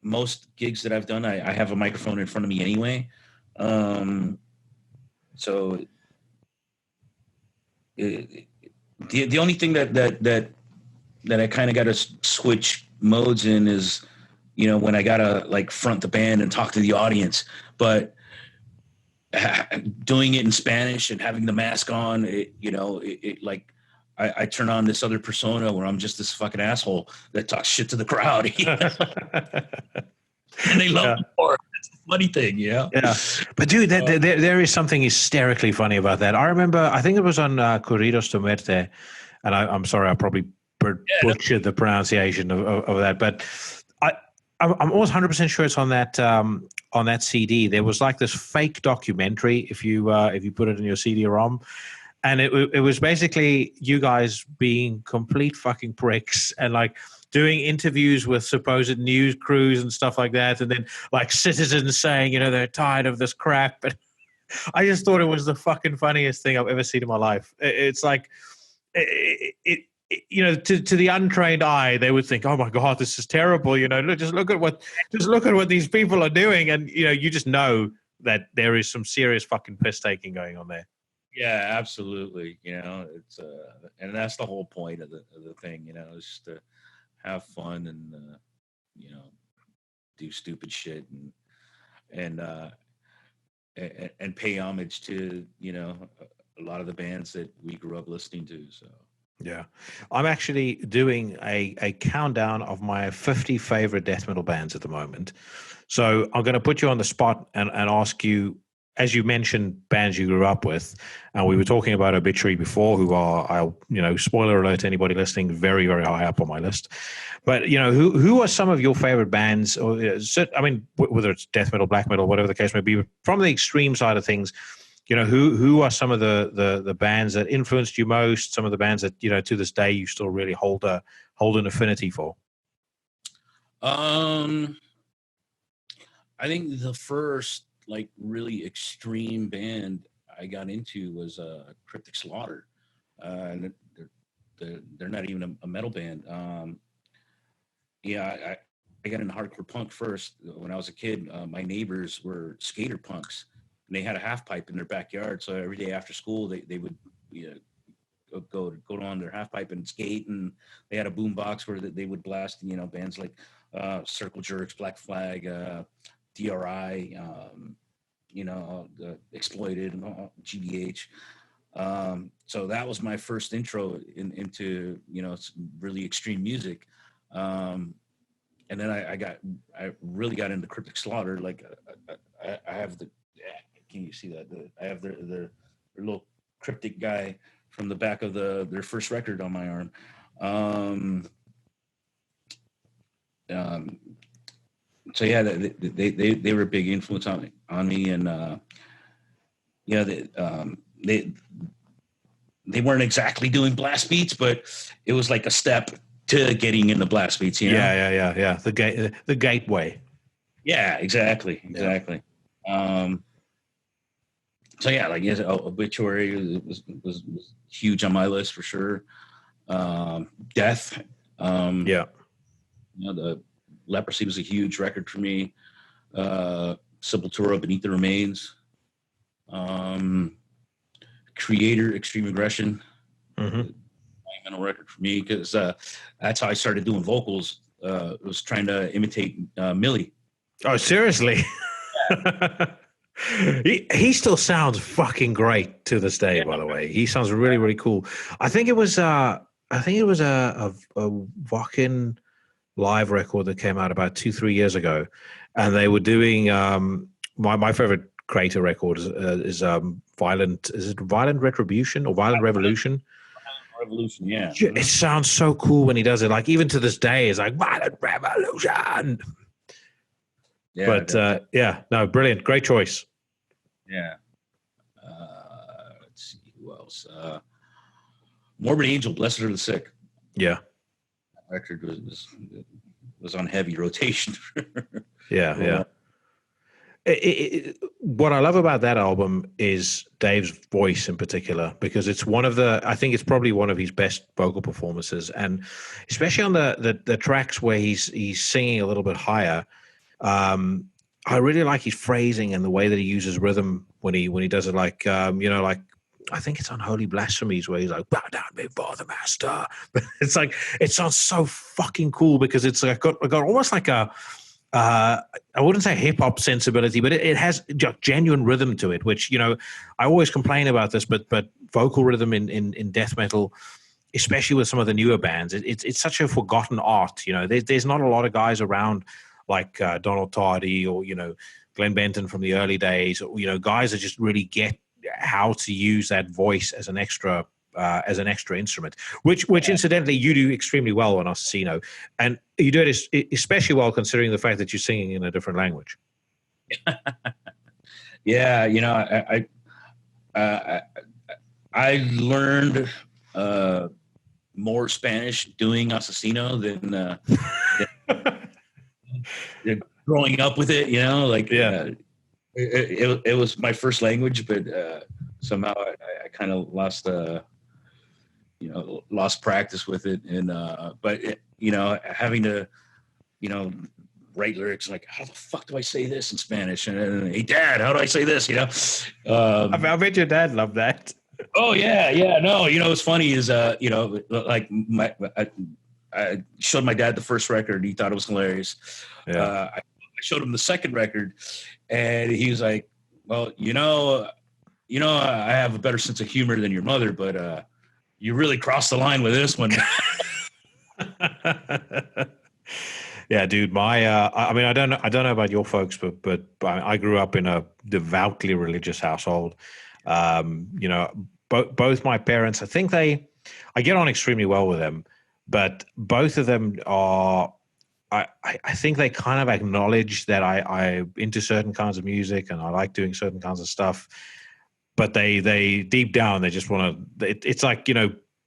most gigs that I've done, I have a microphone in front of me anyway. So the only thing that I kind of got to switch modes in is, when I gotta like front the band and talk to the audience, but doing it in Spanish and having the mask on, I turn on this other persona where I'm just this fucking asshole that talks shit to the crowd. And they love me for it. It's a funny thing, Yeah. But dude, there is something hysterically funny about that. I remember, I think it was on Corridos de Muerte, and I'm sorry, I probably butchered the pronunciation of that, but I'm almost 100% sure it's on that CD. There was like this fake documentary, if you put it in your CD-ROM, and it was basically you guys being complete fucking pricks and like doing interviews with supposed news crews and stuff like that, and then like citizens saying, they're tired of this crap. But I just thought it was the fucking funniest thing I've ever seen in my life. It's like it to the untrained eye, they would think, "Oh my God, this is terrible." Just look at what these people are doing, and you just know that there is some serious fucking piss taking going on there. Yeah, absolutely. It's and that's the whole point of the thing. Is just to have fun and do stupid shit and pay homage to a lot of the bands that we grew up listening to. So yeah, I'm actually doing a countdown of my 50 favorite death metal bands at the moment. So I'm going to put you on the spot and ask you, as you mentioned, bands you grew up with, and we were talking about Obituary before, who are, spoiler alert to anybody listening, very, very high up on my list. But, who are some of your favorite bands? Or, whether it's death metal, black metal, whatever the case may be, from the extreme side of things, who are some of the bands that influenced you most? Some of the bands that to this day you still really hold an affinity for. I think the first really extreme band I got into was Cryptic Slaughter. And they're not even a metal band. I got into hardcore punk first when I was a kid. My neighbors were skater punks. And they had a half pipe in their backyard, so every day after school they would go on their half pipe and skate, and they had a boom box where they would blast bands like Circle Jerks, Black Flag, DRI, Exploited, and GBH. So that was my first intro into really extreme music, and then I really got into Cryptic Slaughter. I have the. Can you see that? I have their little cryptic guy from the back of their first record on my arm. So yeah, they were a big influence on me, and they weren't exactly doing blast beats, but it was like a step to getting into blast beats. Yeah. The gateway. Yeah, exactly. So yeah, Obituary was huge on my list for sure. Death, the Leprosy was a huge record for me. Sepultura, Beneath the Remains. Creator, Extreme Aggression. Monumental record for me because that's how I started doing vocals. Was trying to imitate Millie. Oh, seriously? He still sounds fucking great to this day. By the way, he sounds really, really cool. I think it was a Wacken live record that came out about 2-3 years ago, and they were doing my favorite Creator record is Violent. Is it Violent Retribution or Violent Revolution? Revolution, yeah. It sounds so cool when he does it. Like even to this day, it's like Violent Revolution. Yeah, but no, brilliant, great choice. Yeah. Let's see who else. Morbid Angel, Blessed Are the Sick. Yeah. That record was on heavy rotation. Yeah. What I love about that album is Dave's voice in particular, because it's I think it's probably one of his best vocal performances, and especially on the tracks where he's singing a little bit higher. I really like his phrasing and the way that he uses rhythm when he does it. Like I think it's Unholy Blasphemies where he's like, bow down before the master. It's like, it sounds so fucking cool because it's like got almost like a I wouldn't say hip hop sensibility, but it has genuine rhythm to it, which I always complain about this, but vocal rhythm in death metal, especially with some of the newer bands, it's such a forgotten art. There's not a lot of guys around like Donald Tardy or Glenn Benton from the early days, or guys that just really get how to use that voice as an extra instrument, which incidentally you do extremely well on Asesino, and you do it especially well considering the fact that you're singing in a different language. Yeah, I learned more Spanish doing Asesino than growing up with it. It was my first language, but somehow I kind of lost lost practice with it. And but having to write lyrics like, how the fuck do I say this in Spanish? And hey, Dad, how do I say this? I bet your dad loved that. Oh yeah. No, what's funny is like I showed my dad the first record. He thought it was hilarious. Yeah. I showed him the second record, and he was like, well, I have a better sense of humor than your mother, but you really crossed the line with this one. Yeah, dude. I don't know about your folks, but I grew up in a devoutly religious household. Both my parents, I get on extremely well with them, but both of them are. I think they kind of acknowledge that I into certain kinds of music and I like doing certain kinds of stuff, but they deep down they just want to. It's like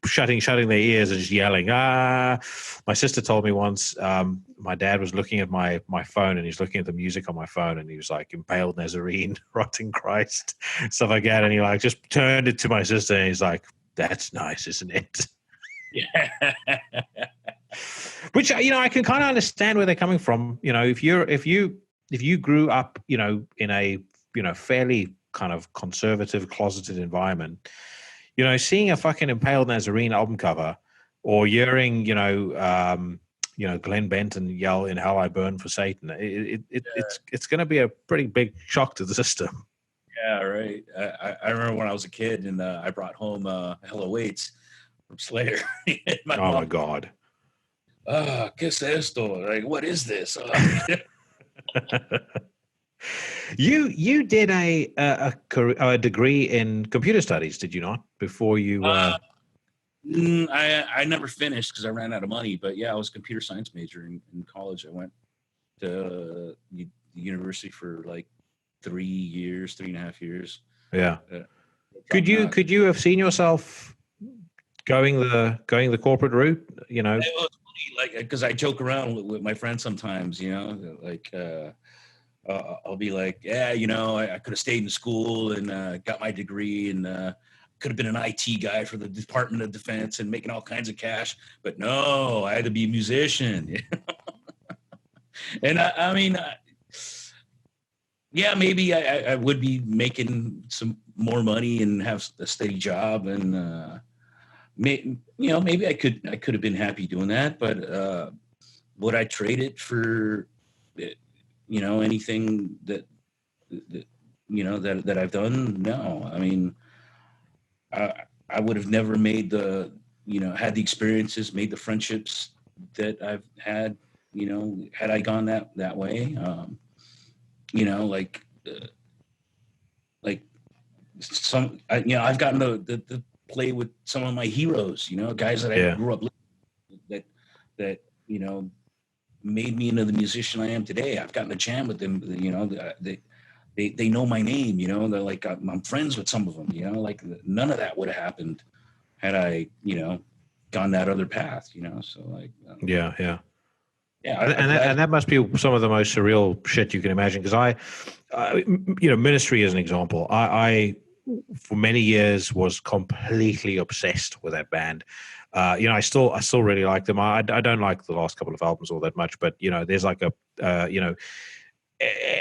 shutting their ears and just yelling. Ah! My sister told me once. My dad was looking at my phone and he's looking at the music on my phone and he was like, Impaled Nazarene, Rotting Christ, stuff like that, and he like just turned it to my sister and he's like, "That's nice, isn't it?" Yeah. Which I can kind of understand where they're coming from. If you grew up in a fairly kind of conservative, closeted environment, seeing a fucking Impaled Nazarene album cover or hearing Glenn Benton yell "In Hell I Burn for Satan," it's going to be a pretty big shock to the system. Yeah, right. I remember when I was a kid and I brought home Hell Awaits from Slayer. My God. ¿Qué es esto? Like, what is this? You did a degree in computer studies, did you not? Before you, I never finished because I ran out of money. But yeah, I was a computer science major in college. I went to the university for like 3.5 years. Yeah. Could you have seen yourself going the corporate route? It was funny, like, because I joke around with my friends sometimes. Like. I'll be like, yeah, I could have stayed in school and got my degree and could have been an IT guy for the Department of Defense and making all kinds of cash. But no, I had to be a musician. And I mean, yeah, maybe I would be making some more money and have a steady job. And, maybe I could have been happy doing that. But would I trade it for anything that I've done? No. I mean, I would have never made had the experiences, made the friendships that I've had, had I gone that way. I've gotten to play with some of my heroes, guys that I grew up with that made me into the musician I am today. I've gotten to jam with them. They know my name. They're like, I'm friends with some of them. Like none of that would have happened had I gone that other path. So like yeah. And that must be some of the most surreal shit you can imagine. Because Ministry as an example, I for many years was completely obsessed with that band. I still really like them. I don't like the last couple of albums all that much, but there's like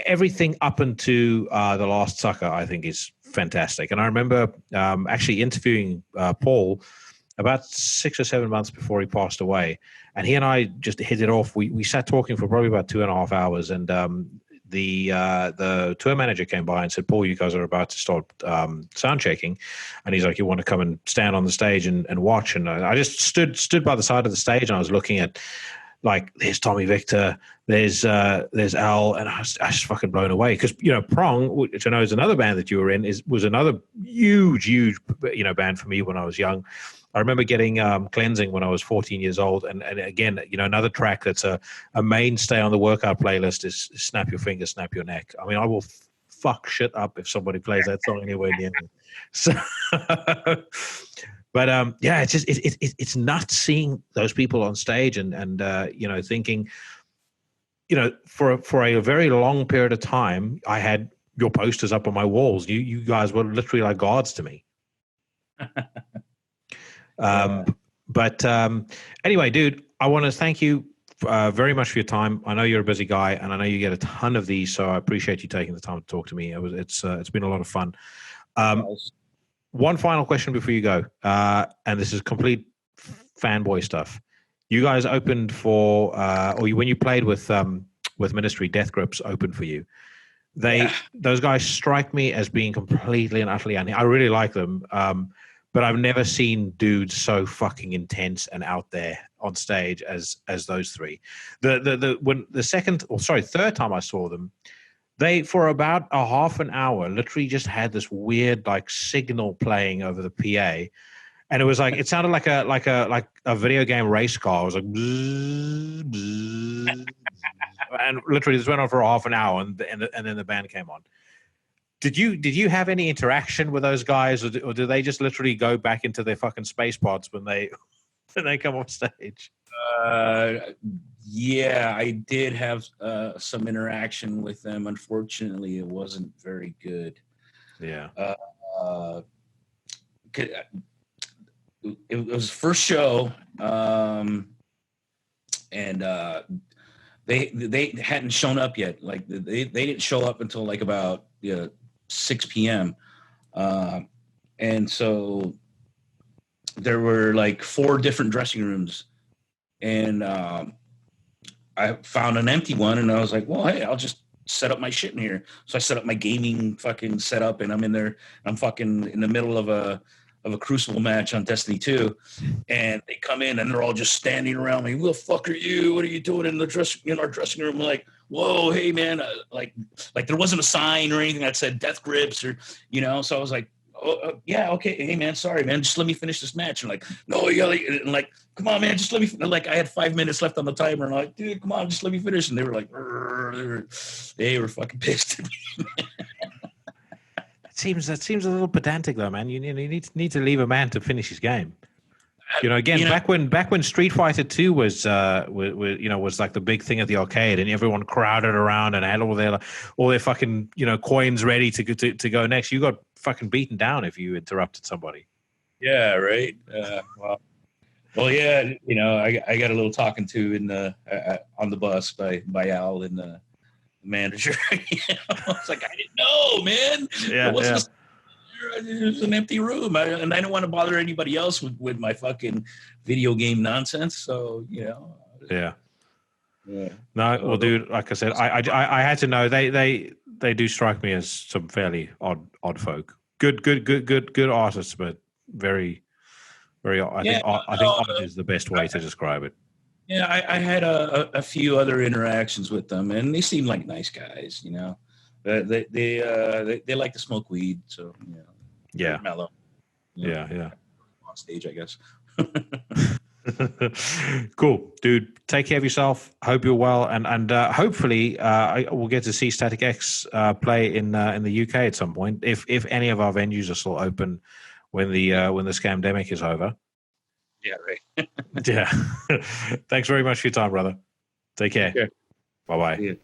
everything up into The Last Sucker I think is fantastic. And I remember actually interviewing Paul about 6 or 7 months before he passed away, and he and I just hit it off. We sat talking for probably about 2.5 hours, and the tour manager came by and said, "Paul, you guys are about to start sound checking," and he's like, "You want to come and stand on the stage and watch?" And I just stood by the side of the stage and I was looking at, like, there's Tommy Victor, there's Al, and I was just fucking blown away because Prong, which I know is another band that you were in, was another huge band for me when I was young. I remember getting Cleansing when I was 14 years old. And again, another track that's a mainstay on the workout playlist is Snap Your Fingers, Snap Your Neck. I mean, I will fuck shit up if somebody plays that song anywhere near me. So, but yeah, it's just, it's nuts seeing those people on stage and thinking, for a very long period of time, I had your posters up on my walls. You guys were literally like gods to me. But anyway, dude, I want to thank you very much for your time. I know you're a busy guy, and I know you get a ton of these, so I appreciate you taking the time to talk to me. It's been a lot of fun. One final question before you go, and this is complete fanboy stuff. You guys opened for, when you played with Ministry, Death Grips opened for you. Those guys strike me as being completely and utterly I really like them, but I've never seen dudes so fucking intense and out there on stage as those three. Third time I saw them, they for about a half an hour literally just had this weird like signal playing over the PA, and it was like it sounded like a video game race car. It was like bzz, bzz, and literally this went on for a half an hour, and then the band came on. Did you have any interaction with those guys, or do they just literally go back into their fucking space pods when they come off stage? Yeah, I did have some interaction with them. Unfortunately, it wasn't very good. Yeah. It was first show, and they hadn't shown up yet. Like they didn't show up until like about 6 p.m. And so there were like 4 different dressing rooms, and I found an empty one, and I was like, well, hey, I'll just set up my shit in here. So I set up my gaming fucking setup, and I'm in there. I'm fucking in the middle of a Crucible match on Destiny 2, and they come in and they're all just standing around me. Who the fuck are you? What are you doing in our dressing room? I'm like, whoa, hey man, like there wasn't a sign or anything that said Death Grips or So I was like, oh, yeah, okay, hey man, sorry man, just let me finish this match. And like, no, yeah, and like, come on man, just let me. Like I had 5 minutes left on the timer, and I'm like, dude, come on, just let me finish. And they were like, they were fucking pissed at me. That seems a little pedantic though, man. You need to leave a man to finish his game. Back when Street Fighter 2 was like the big thing at the arcade, and everyone crowded around and had all their fucking coins ready to go next. You got fucking beaten down if you interrupted somebody. Yeah, right. Well, yeah. I got a little talking to on the bus by Al and the manager. I was like, I didn't know, man. Yeah, it was an empty room, and I didn't want to bother anybody else with my fucking video game nonsense. So Yeah. No, well, dude, like I said, I had to know they do strike me as some fairly odd folk. Good artists, but very, very. I think odd is the best way to describe it. Yeah, I had a few other interactions with them, and they seemed like nice guys. They like to smoke weed, so yeah, mellow. Yeah. On stage, I guess. Cool, dude. Take care of yourself. Hope you're well, and hopefully we'll get to see Static X play in the UK at some point, if any of our venues are still open when the scamdemic is over. Yeah, right. Yeah. Thanks very much for your time, brother. Take care. Okay. Bye-bye. Yeah.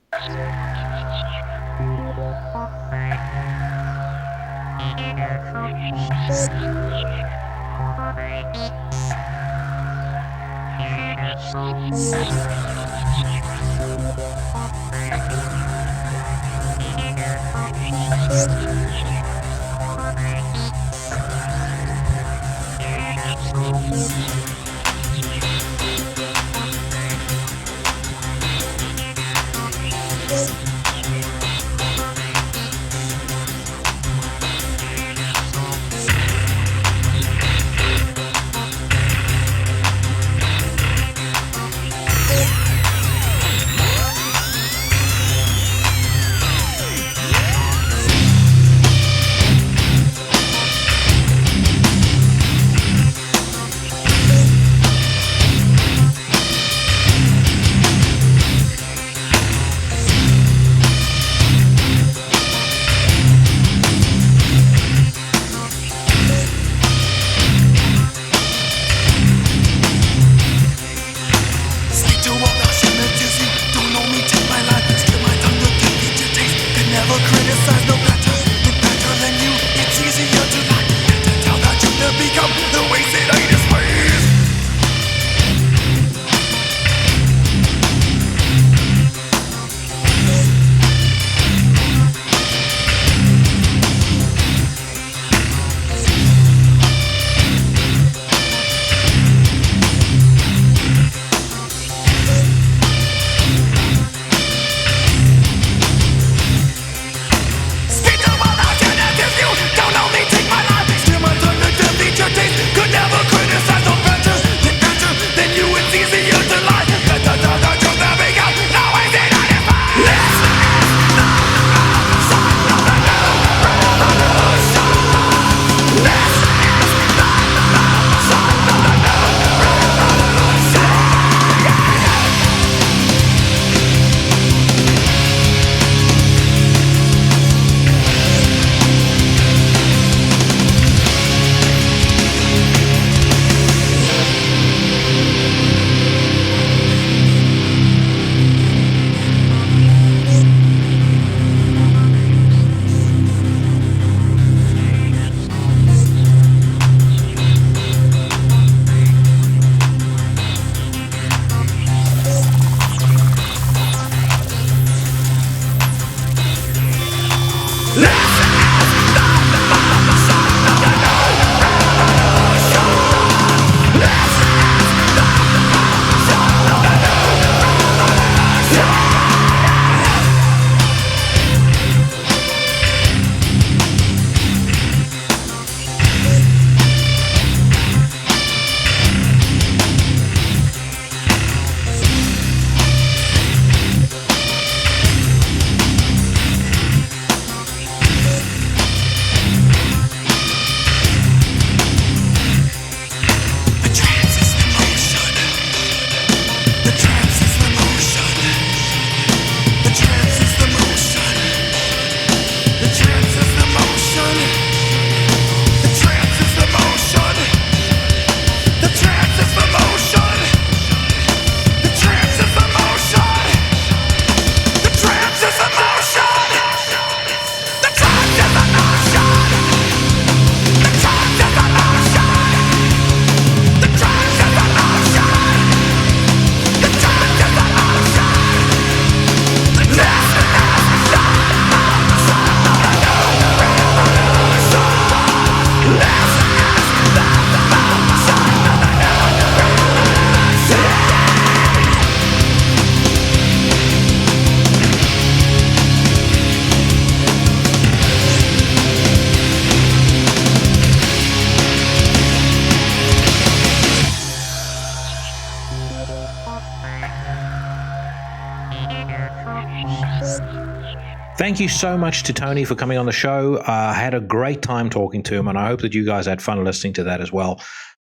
Thank you so much to Tony for coming on the show. I had a great time talking to him, and I hope that you guys had fun listening to that as well.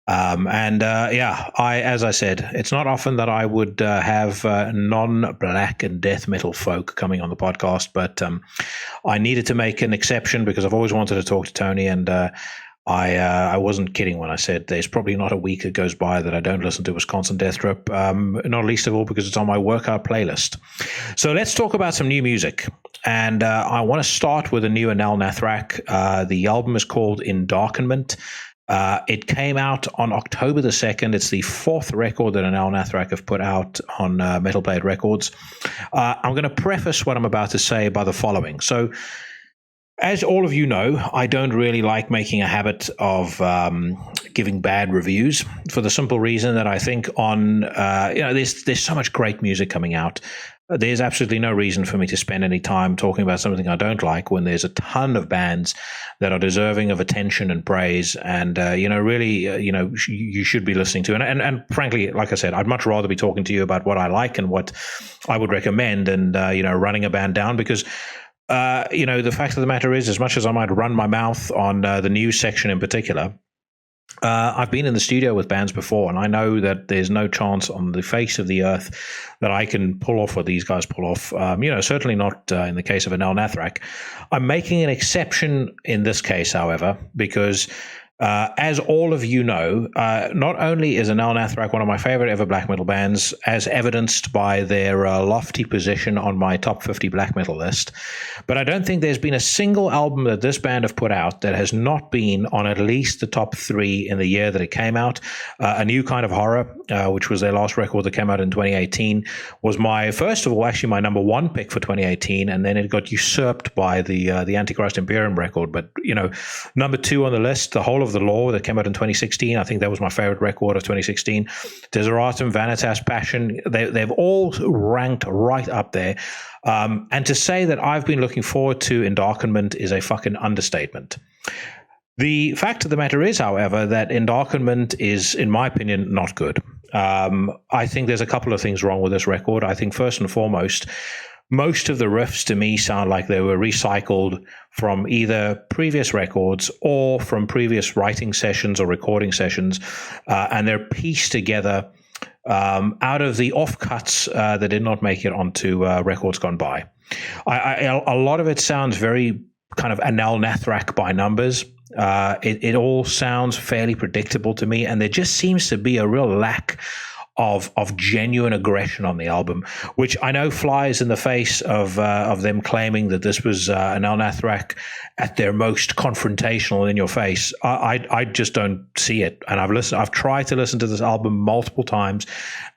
As I said, it's not often that I would have non-black and death metal folk coming on the podcast, but I needed to make an exception because I've always wanted to talk to Tony, and I wasn't kidding when I said there's probably not a week that goes by that I don't listen to Wisconsin Death Trip, not least of all because it's on my workout playlist. So let's talk about some new music. And I want to start with a new Anaal Nathrakh. The album is called Endarkenment. It came out on October the 2nd. It's the fourth record that Anaal Nathrakh have put out on Metal Blade Records. I'm going to preface what I'm about to say by the following. So, as all of you know, I don't really like making a habit of giving bad reviews for the simple reason that I think there's so much great music coming out. There's absolutely no reason for me to spend any time talking about something I don't like when there's a ton of bands that are deserving of attention and praise, and you should be listening to. And frankly, like I said, I'd much rather be talking to you about what I like and what I would recommend, and running a band down, because the fact of the matter is, as much as I might run my mouth on the news section in particular, I've been in the studio with bands before, and I know that there's no chance on the face of the earth that I can pull off what these guys pull off. Certainly not in the case of Anaal Nathrakh. I'm making an exception in this case, however, because as all of you know, not only is Anaal Nathrakh one of my favorite ever black metal bands, as evidenced by their lofty position on my top 50 black metal list, but I don't think there's been a single album that this band have put out that has not been on at least the top 3 in the year that it came out. A New Kind of Horror, which was their last record that came out in 2018, was my number 1 pick for 2018, and then it got usurped by the Antichrist Imperium record. But number 2 on the list, The Whole of the Law, that came out in 2016. I think that was my favorite record of 2016. Deseratum, Vanitas, Passion, they've all ranked right up there. And to say that I've been looking forward to Endarkenment is a fucking understatement. The fact of the matter is, however, that Endarkenment is, in my opinion, not good. I think there's a couple of things wrong with this record. I think first and foremost, most of the riffs to me sound like they were recycled from either previous records or from previous writing sessions or recording sessions, and they're pieced together out of the offcuts that did not make it onto records gone by. A lot of it sounds very kind of Anaal Nathrakh by numbers. It all sounds fairly predictable to me, and there just seems to be a real lack of genuine aggression on the album, which I know flies in the face of them claiming that this was Anaal Nathrakh at their most confrontational, in your face. I just don't see it, and I've tried to listen to this album multiple times,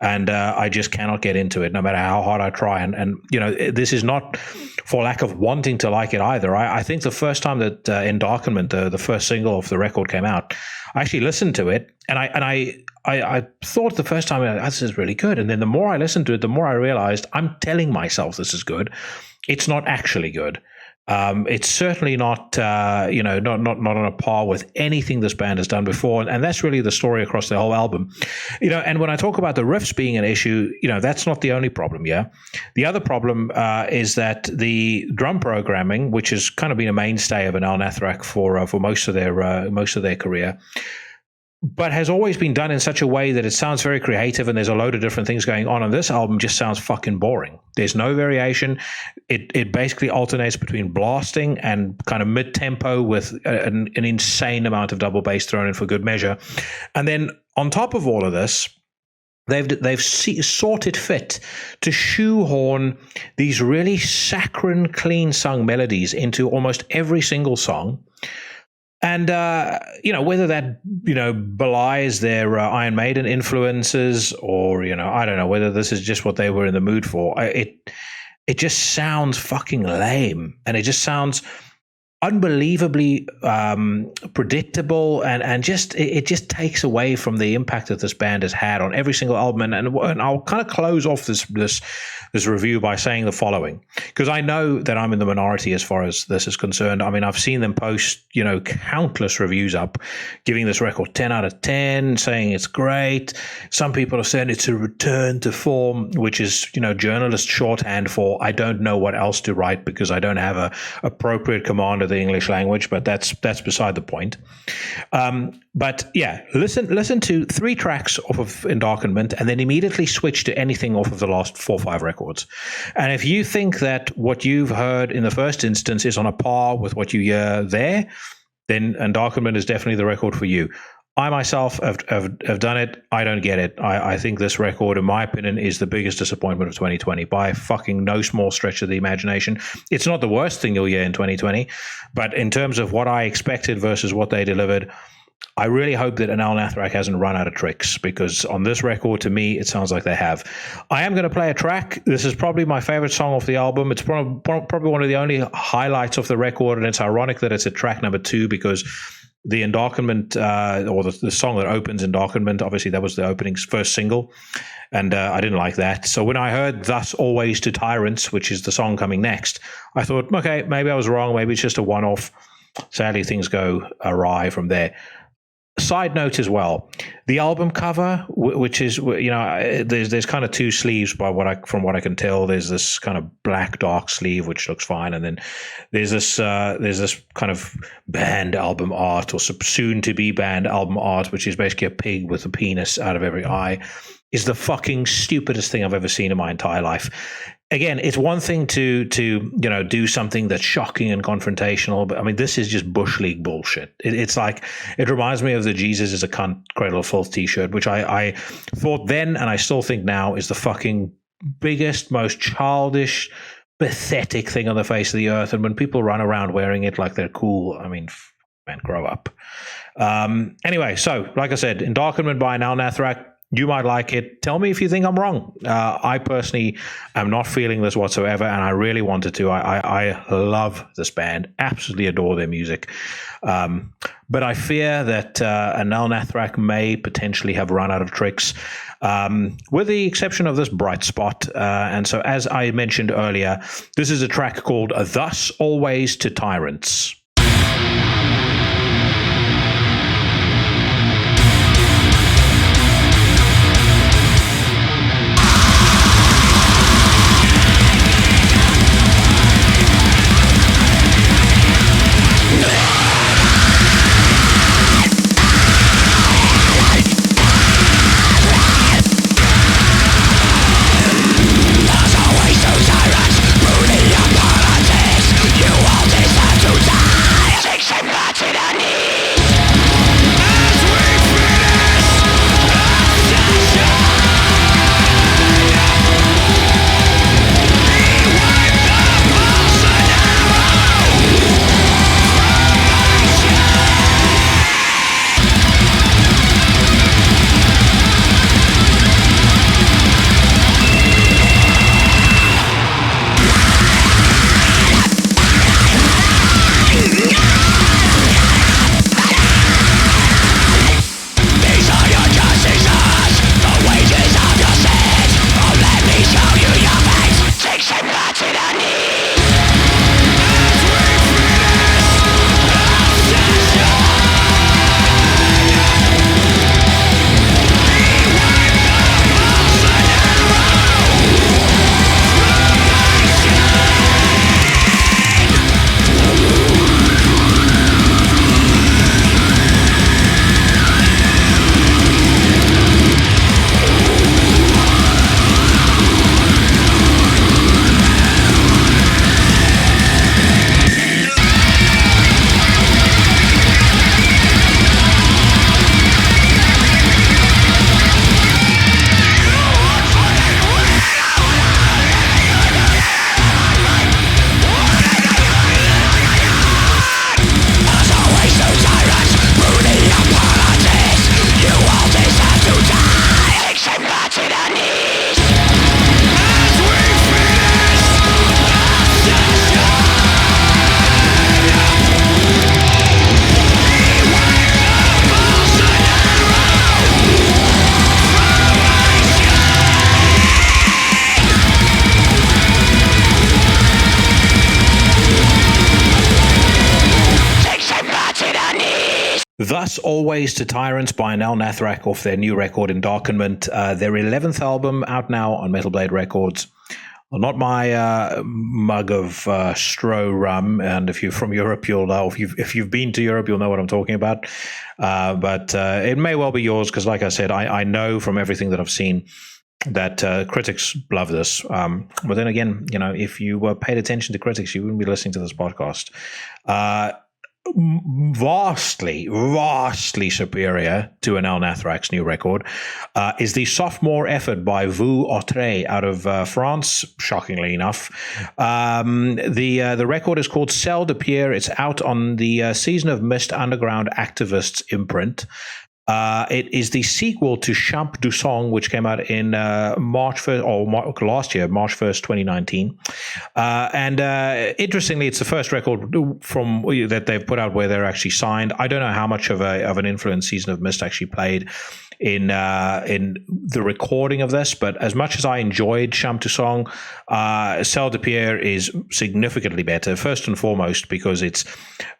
and I just cannot get into it, no matter how hard I try. And this is not for lack of wanting to like it either. I think the first time that Endarkenment, the first single of the record, came out, I actually listened to it, and I thought the first time, this is really good. And then the more I listened to it, the more I realized I'm telling myself this is good. It's not actually good. It's certainly not, not on a par with anything this band has done before. And that's really the story across the whole album. And when I talk about the riffs being an issue, that's not the only problem, yeah? The other problem is that the drum programming, which has kind of been a mainstay of Anaal Nathrakh for most of their career, but has always been done in such a way that it sounds very creative and there's a load of different things going on. And this album just sounds fucking boring. There's no variation. It basically alternates between blasting and kind of mid-tempo with an insane amount of double bass thrown in for good measure. And then on top of all of this, they've sorted fit to shoehorn these really saccharine, clean-sung melodies into almost every single song. And, whether that, belies their Iron Maiden influences or, I don't know, whether this is just what they were in the mood for. It just sounds fucking lame. And it just sounds unbelievably predictable, and just it just takes away from the impact that this band has had on every single album. And I'll kind of close off this review by saying the following, because I know that I'm in the minority as far as this is concerned. I mean, I've seen them post countless reviews up giving this record 10 out of 10, saying it's great. Some people have said it's a return to form, which is journalist shorthand for I don't know what else to write because I don't have a appropriate command of the English language, but that's beside the point. But yeah, listen to 3 tracks off of Endarkenment and then immediately switch to anything off of the last 4 or 5 records. And if you think that what you've heard in the first instance is on a par with what you hear there, then Endarkenment is definitely the record for you. I myself have done it. I don't get it. I think this record, in my opinion, is the biggest disappointment of 2020 by fucking no small stretch of the imagination. It's not the worst thing you'll hear in 2020, but in terms of what I expected versus what they delivered, I really hope that Anaal Nathrakh hasn't run out of tricks, because on this record, to me, it sounds like they have. I am going to play a track. This is probably my favorite song off the album. It's probably one of the only highlights of the record, and it's ironic that it's at track number 2 because the Endarkenment, or the song that opens Endarkenment, obviously that was the opening's first single, and I didn't like that. So when I heard Thus Always to Tyrants, which is the song coming next, I thought, okay, maybe I was wrong. Maybe it's just a one-off. Sadly, things go awry from there. Side note as well, the album cover, which is, there's kind of 2 sleeves from what I can tell. There's this kind of black dark sleeve which looks fine, and then there's this kind of band album art, or soon to be band album art, which is basically a pig with a penis out of every eye. Is the fucking stupidest thing I've ever seen in my entire life. Again, it's one thing to do something that's shocking and confrontational, but I mean, this is just Bush League bullshit. It's like, it reminds me of the Jesus is a cunt Cradle of Filth t-shirt, which I thought then, and I still think now, is the fucking biggest, most childish, pathetic thing on the face of the earth. And when people run around wearing it like they're cool, I mean, man, grow up. Anyway, so like I said, Endarkenment by Anaal Nathrakh. You might like it. Tell me if you think I'm wrong. I personally am not feeling this whatsoever, and I really wanted to. I love this band. Absolutely adore their music. But I fear that Anaal Nathrakh may potentially have run out of tricks, with the exception of this bright spot. And so, as I mentioned earlier, this is a track called Thus Always to Tyrants. You all deserve to die. Thus Always to Tyrants by Anaal Nathrakh off their new record Endarkenment, their 11th album out now on Metal Blade Records. Well, not my mug of Stro rum, and if you're from Europe, you'll know. If you've been to Europe, you'll know what I'm talking about. But it may well be yours, because like I said, I know from everything that I've seen that critics love this. But then again, if you paid attention to critics, you wouldn't be listening to this podcast. Vastly superior to Anaal Nathrakh's new record is the sophomore effort by Vous, Autres out of France, shockingly enough. The record is called Cell de Pierre. It's out on the Season of Mist Underground Activists imprint. It is the sequel to Champ du Song, which came out in March 1st, or last year, March 1st, 2019. Interestingly, it's the first record from that they've put out where they're actually signed. I don't know how much of an influence Season of Mist actually played in the recording of this, but as much as I enjoyed Champ du Song, Cell de Pierre is significantly better, first and foremost because it's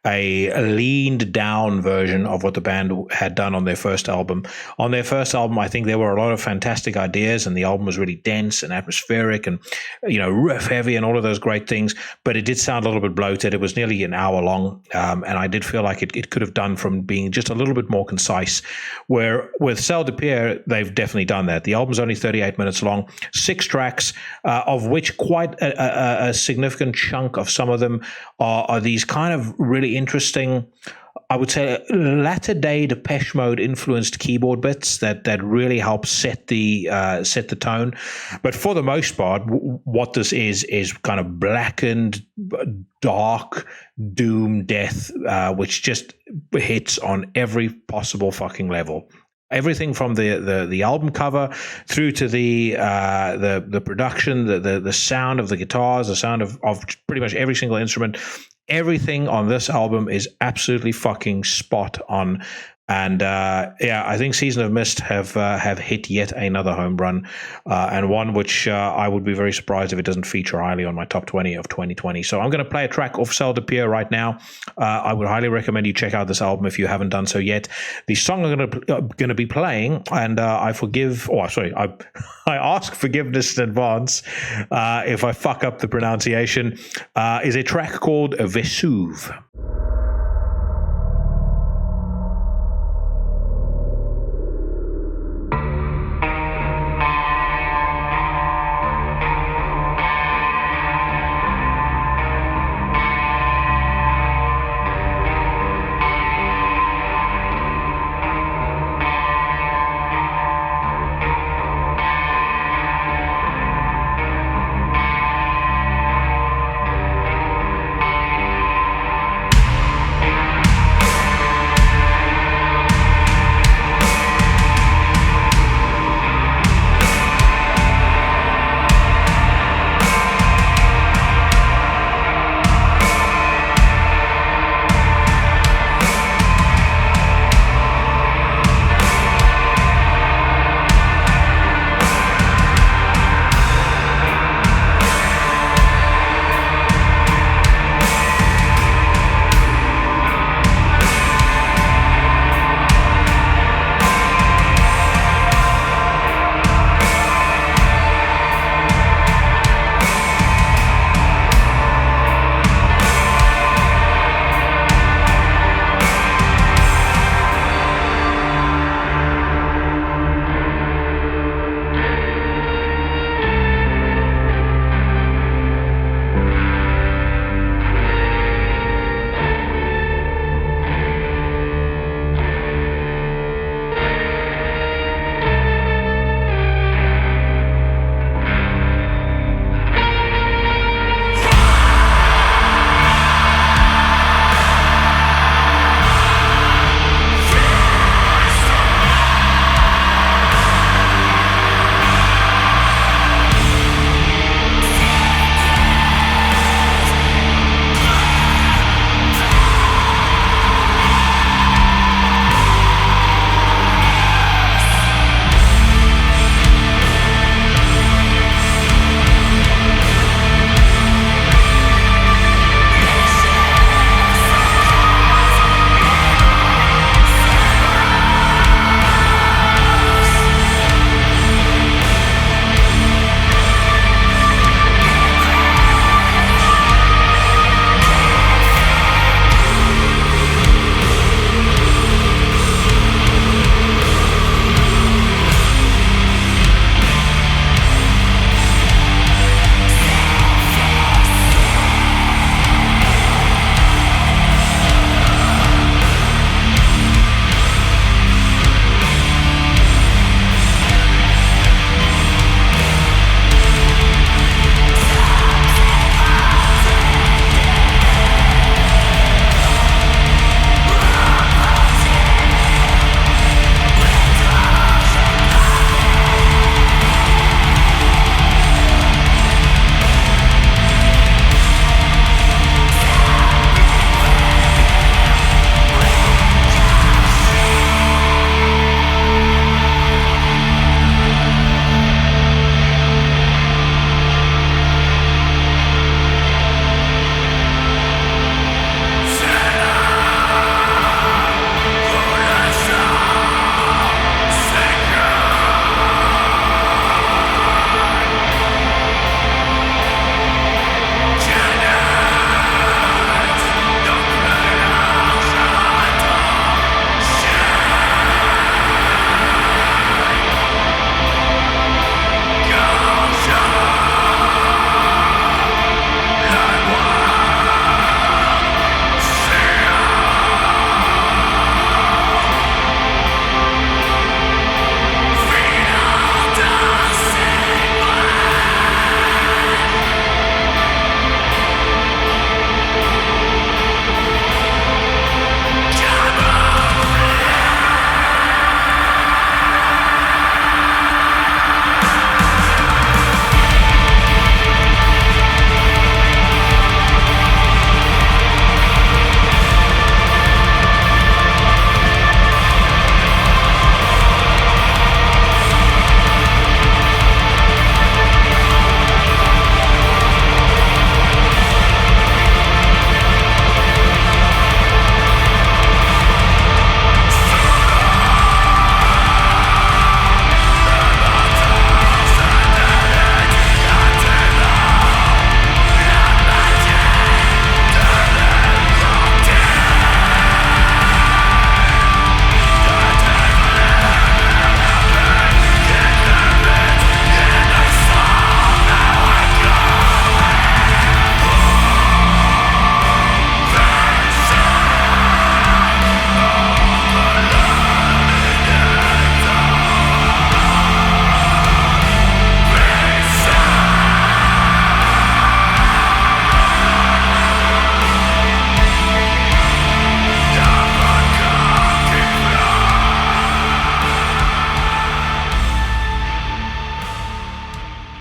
a leaned down version of what the band had done on their first album. On their first album, I think there were a lot of fantastic ideas, and the album was really dense and atmospheric and, riff heavy and all of those great things, but it did sound a little bit bloated. It was nearly an hour long, and I did feel like it could have done from being just a little bit more concise, where with Cell de Pierre, they've definitely done that. The album's only 38 minutes long, 6 tracks, of which quite a significant chunk of some of them are these kind of really interesting, I would say, latter-day Depeche Mode influenced keyboard bits that really help set the tone. But for the most part, what this is kind of blackened, dark doom death, which just hits on every possible fucking level. Everything from the album cover through to the production, the sound of the guitars, the sound of pretty much every single instrument. Everything on this album is absolutely fucking spot on. And I think Season of Mist have hit yet another home run, and one which I would be very surprised if it doesn't feature highly on my top 20 of 2020. So I'm going to play a track off Cell de Pierre right now. I would highly recommend you check out this album if you haven't done so yet. The song I'm going to be playing, and I ask forgiveness in advance if I fuck up the pronunciation, is a track called Vesuve.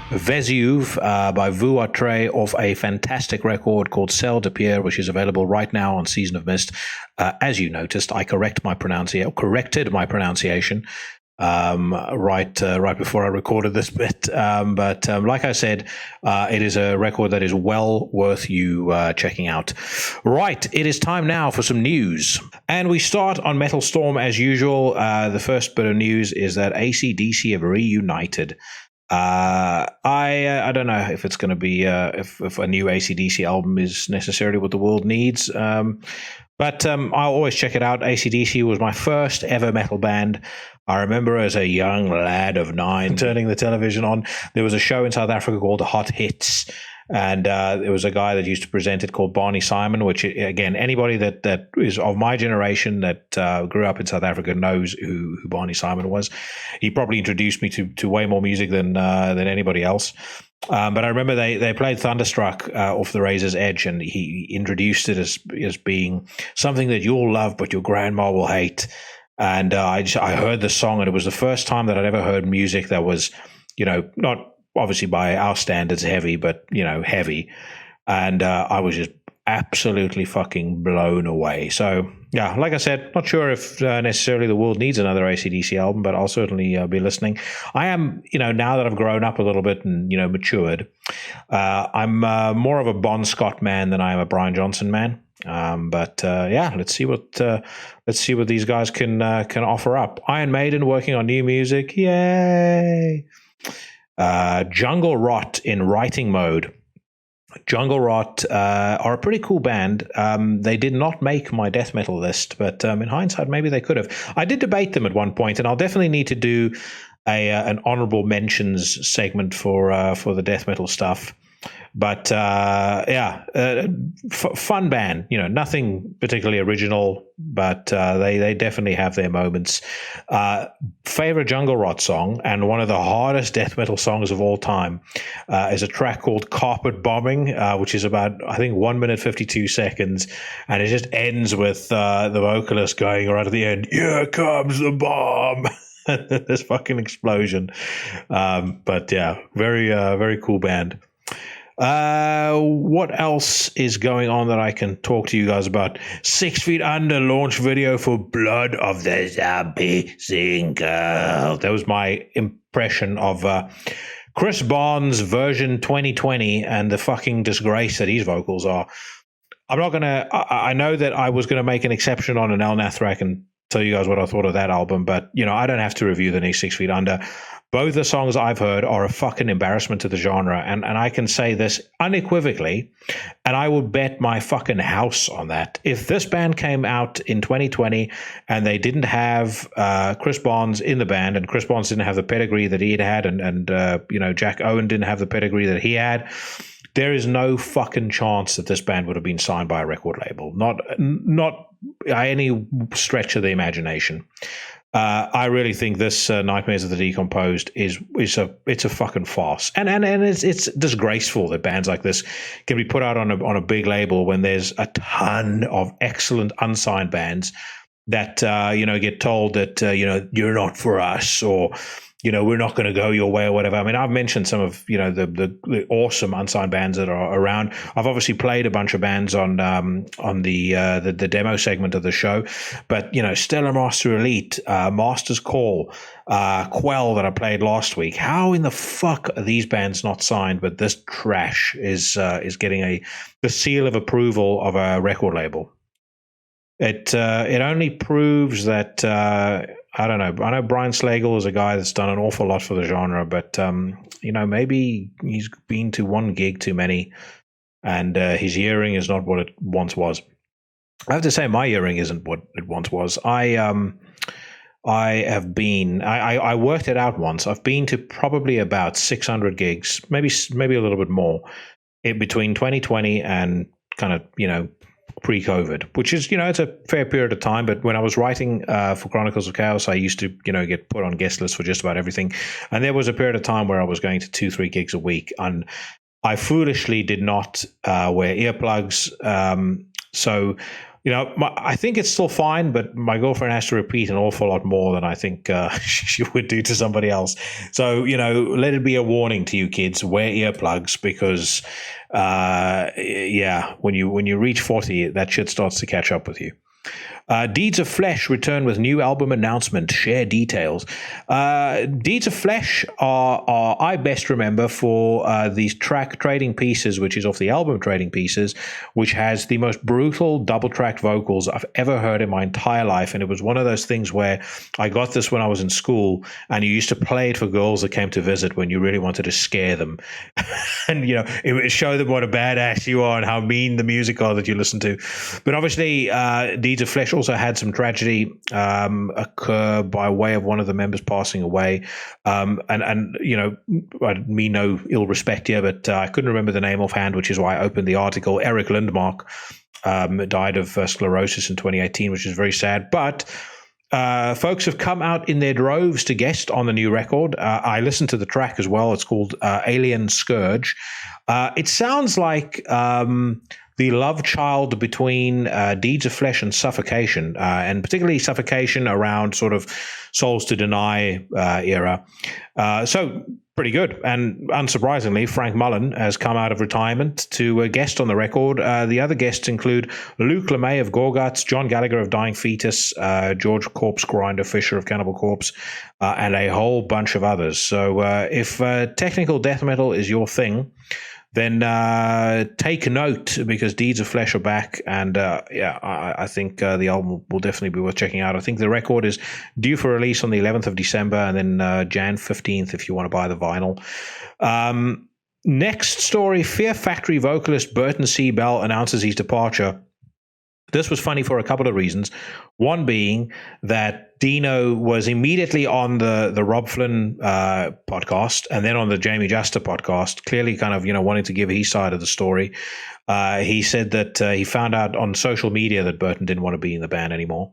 Vesuve by Vous, Autres, off a fantastic record called Cell de Pierre, which is available right now on Season of Mist. As you noticed, I corrected my pronunciation right before I recorded this bit. But like I said, it is a record that is well worth you checking out. Right, it is time now for some news. And we start on Metal Storm as usual. The first bit of news is that AC/DC have reunited. I don't know if it's going to be if a new AC/DC album is necessarily what the world needs. But I'll always check it out. AC/DC was my first ever metal band. I remember as a young lad of 9 turning the television on. There was a show in South Africa called Hot Hits, and there was a guy that used to present it called Barney Simon, which, again, anybody that is of my generation that grew up in South Africa knows who Barney Simon was. He probably introduced me to way more music than anybody else. But I remember they played Thunderstruck off the Razor's Edge, and he introduced it as being something that you'll love but your grandma will hate. And I heard the song, and it was the first time that I'd ever heard music that was, not obviously by our standards heavy, but, heavy. And I was just absolutely fucking blown away. So, yeah, like I said, not sure if necessarily the world needs another AC/DC album, but I'll certainly be listening. I am, now that I've grown up a little bit and, matured, I'm more of a Bon Scott man than I am a Brian Johnson man. But let's see what these guys can offer up. Iron Maiden working on new music, yay! Jungle Rot in writing mode. Jungle Rot are a pretty cool band. They did not make my death metal list, but in hindsight, maybe they could have. I did debate them at one point, and I'll definitely need to do an honorable mentions segment for the death metal stuff. But fun band. Nothing particularly original, but they definitely have their moments. Favorite Jungle Rot song, and one of the hardest death metal songs of all time, is a track called Carpet Bombing, which is about, I think, 1 minute 52 seconds, and it just ends with the vocalist going right at the end, "Here comes the bomb." This fucking explosion. But yeah, very cool band. What else is going on that I can talk to you guys about? 6 Feet Under launch video for Blood of the Zombie single. That was my impression of Chris Barnes' version 2020 and the fucking disgrace that his vocals are. I'm not gonna. I know that I was gonna make an exception on Anaal Nathrakh and tell you guys what I thought of that album, but I don't have to review the new 6 Feet Under. Both the songs I've heard are a fucking embarrassment to the genre, and I can say this unequivocally, and I will bet my fucking house on that. If this band came out in 2020 and they didn't have Chris Barnes in the band, and Chris Barnes didn't have the pedigree that he had, and Jack Owen didn't have the pedigree that he had, there is no fucking chance that this band would have been signed by a record label. Not by any stretch of the imagination. I really think this Nightmares of the Decomposed is a fucking farce, and it's disgraceful that bands like this can be put out on a big label when there's a ton of excellent unsigned bands that get told that you're not for us, or we're not going to go your way or whatever. I mean, I've mentioned some of the awesome unsigned bands that are around. I've obviously played a bunch of bands on the demo segment of the show, but Stellar Master Elite, Master's Call, Quell that I played last week. How in the fuck are these bands not signed? But this trash is getting the seal of approval of a record label. It only proves that. I don't know. I know Brian Slagle is a guy that's done an awful lot for the genre, but maybe he's been to one gig too many, and his hearing is not what it once was. I have to say, my hearing isn't what it once was. I worked it out once. I've been to probably about 600 gigs, maybe a little bit more, in between 2020 and kind of pre-COVID, which is, it's a fair period of time. But when I was writing for Chronicles of Chaos, I used to, get put on guest lists for just about everything. And there was a period of time where I was going to 2-3 gigs a week. And I foolishly did not wear earplugs. So, I think it's still fine, but my girlfriend has to repeat an awful lot more than I think she would do to somebody else. So, let it be a warning to you kids, wear earplugs because, when you reach 40, that shit starts to catch up with you. Deeds of Flesh return with new album announcement. Share details. Deeds of Flesh are I best remember for these track Trading Pieces, which is off the album Trading Pieces, which has the most brutal double-tracked vocals I've ever heard in my entire life. And it was one of those things where I got this when I was in school, and you used to play it for girls that came to visit when you really wanted to scare them. And, it would show them what a badass you are and how mean the music are that you listen to. But obviously, Deeds of Flesh also had some tragedy occur by way of one of the members passing away. I mean no ill respect here, but I couldn't remember the name offhand, which is why I opened the article. Eric Lindmark died of sclerosis in 2018, which is very sad. But folks have come out in their droves to guest on the new record. I listened to the track as well. It's called Alien Scourge. It sounds like the love child between Deeds of Flesh and Suffocation, and particularly Suffocation around sort of Souls to Deny era. So pretty good. And unsurprisingly, Frank Mullen has come out of retirement to guest on the record. The other guests include Luke LeMay of Gorguts, John Gallagher of Dying Fetus, George Corpse Grinder Fisher of Cannibal Corpse, and a whole bunch of others. So if technical death metal is your thing, then take note, because Deeds of Flesh are back, and I think the album will definitely be worth checking out. I think the record is due for release on the 11th of December, and then Jan 15th if you want to buy the vinyl. Next story, Fear Factory vocalist Burton C. Bell announces his departure. This was funny for a couple of reasons. One being that Dino was immediately on the Rob Flynn podcast and then on the Jamie Juster podcast, clearly kind of, wanting to give his side of the story. He said that he found out on social media that Burton didn't want to be in the band anymore.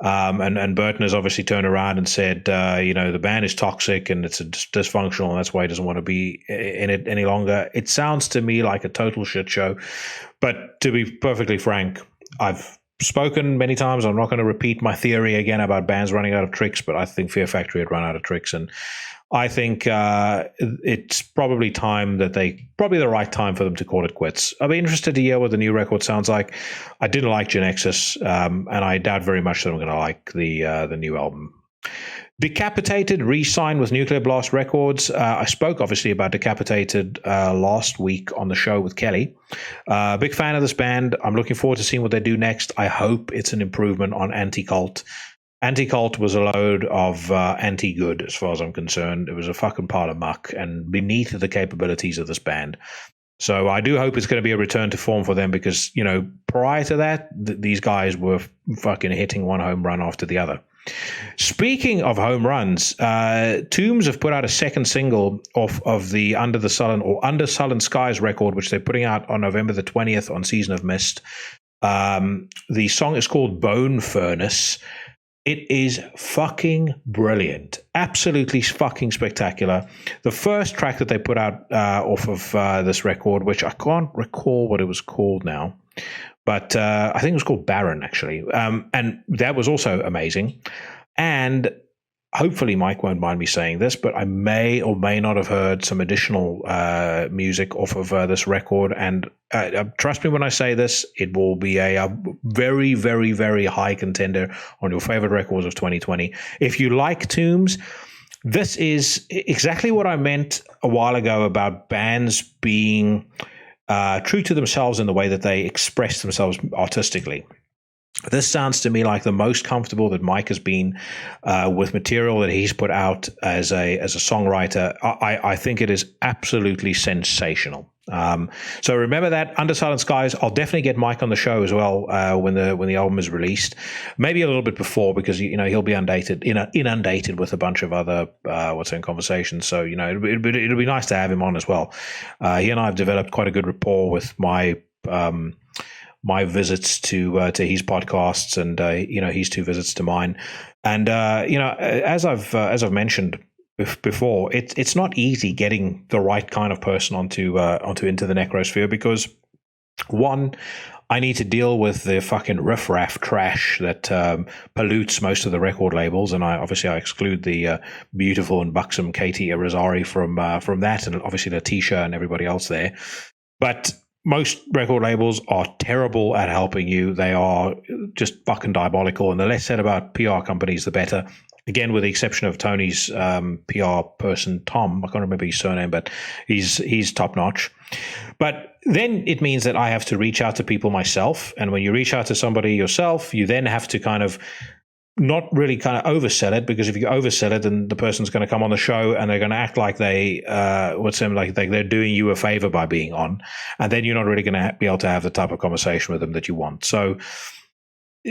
And Burton has obviously turned around and said, the band is toxic and it's dysfunctional, and that's why he doesn't want to be in it any longer. It sounds to me like a total shit show. But to be perfectly frank, I've spoken many times. I'm not going to repeat my theory again about bands running out of tricks, but I think Fear Factory had run out of tricks. And I think it's probably the right time for them to call it quits. I'll be interested to hear what the new record sounds like. I didn't like Genexus, and I doubt very much that I'm going to like the new album. Decapitated re-signed with Nuclear Blast Records. I spoke obviously about Decapitated last week on the show with Kelly. Big fan of this band. I'm looking forward to seeing what they do next. I hope it's an improvement on Anti-Cult. Anti-Cult was a load of anti-good as far as I'm concerned. It was a fucking pile of muck and beneath the capabilities of this band. So I do hope it's going to be a return to form for them, because, prior to that, these guys were fucking hitting one home run after the other. Speaking of home runs, Tombs have put out a second single of the Under Sullen Skies record, which they're putting out on November the 20th on Season of Mist. The song is called Bone Furnace. It is fucking brilliant. Absolutely fucking spectacular. The first track that they put out off of this record, which I can't recall what it was called now, but I think it was called Baron, actually. And that was also amazing. And hopefully Mike won't mind me saying this, but I may or may not have heard some additional music off of this record. And trust me when I say this, it will be a very, very, very high contender on your favorite records of 2020. If you like Tombs, this is exactly what I meant a while ago about bands being true to themselves in the way that they express themselves artistically. This sounds to me like the most comfortable that Mike has been with material that he's put out as a songwriter. I think it is absolutely sensational. So remember that, Under Silent Skies. I'll definitely get Mike on the show as well when the album is released. Maybe a little bit before, because he'll be inundated with a bunch of other conversations. So it'll be nice to have him on as well. He and I have developed quite a good rapport with my visits to his podcasts, and his two visits to mine. And as I've mentioned before, it's not easy getting the right kind of person onto Into the Necrosphere, because one, I need to deal with the fucking riffraff trash that pollutes most of the record labels, and I exclude the beautiful and buxom Katie Irizarry from that, and obviously Letitia and everybody else there. But most record labels are terrible at helping you. They are just fucking diabolical, and the less said about PR companies, the better. Again, with the exception of Tony's PR person, Tom. I can't remember his surname, but he's top notch. But then it means that I have to reach out to people myself. And when you reach out to somebody yourself, you then have to kind of not really kind of oversell it, because if you oversell it, then the person's going to come on the show and they're going to act like they're doing you a favor by being on. And then you're not really going to be able to have the type of conversation with them that you want. So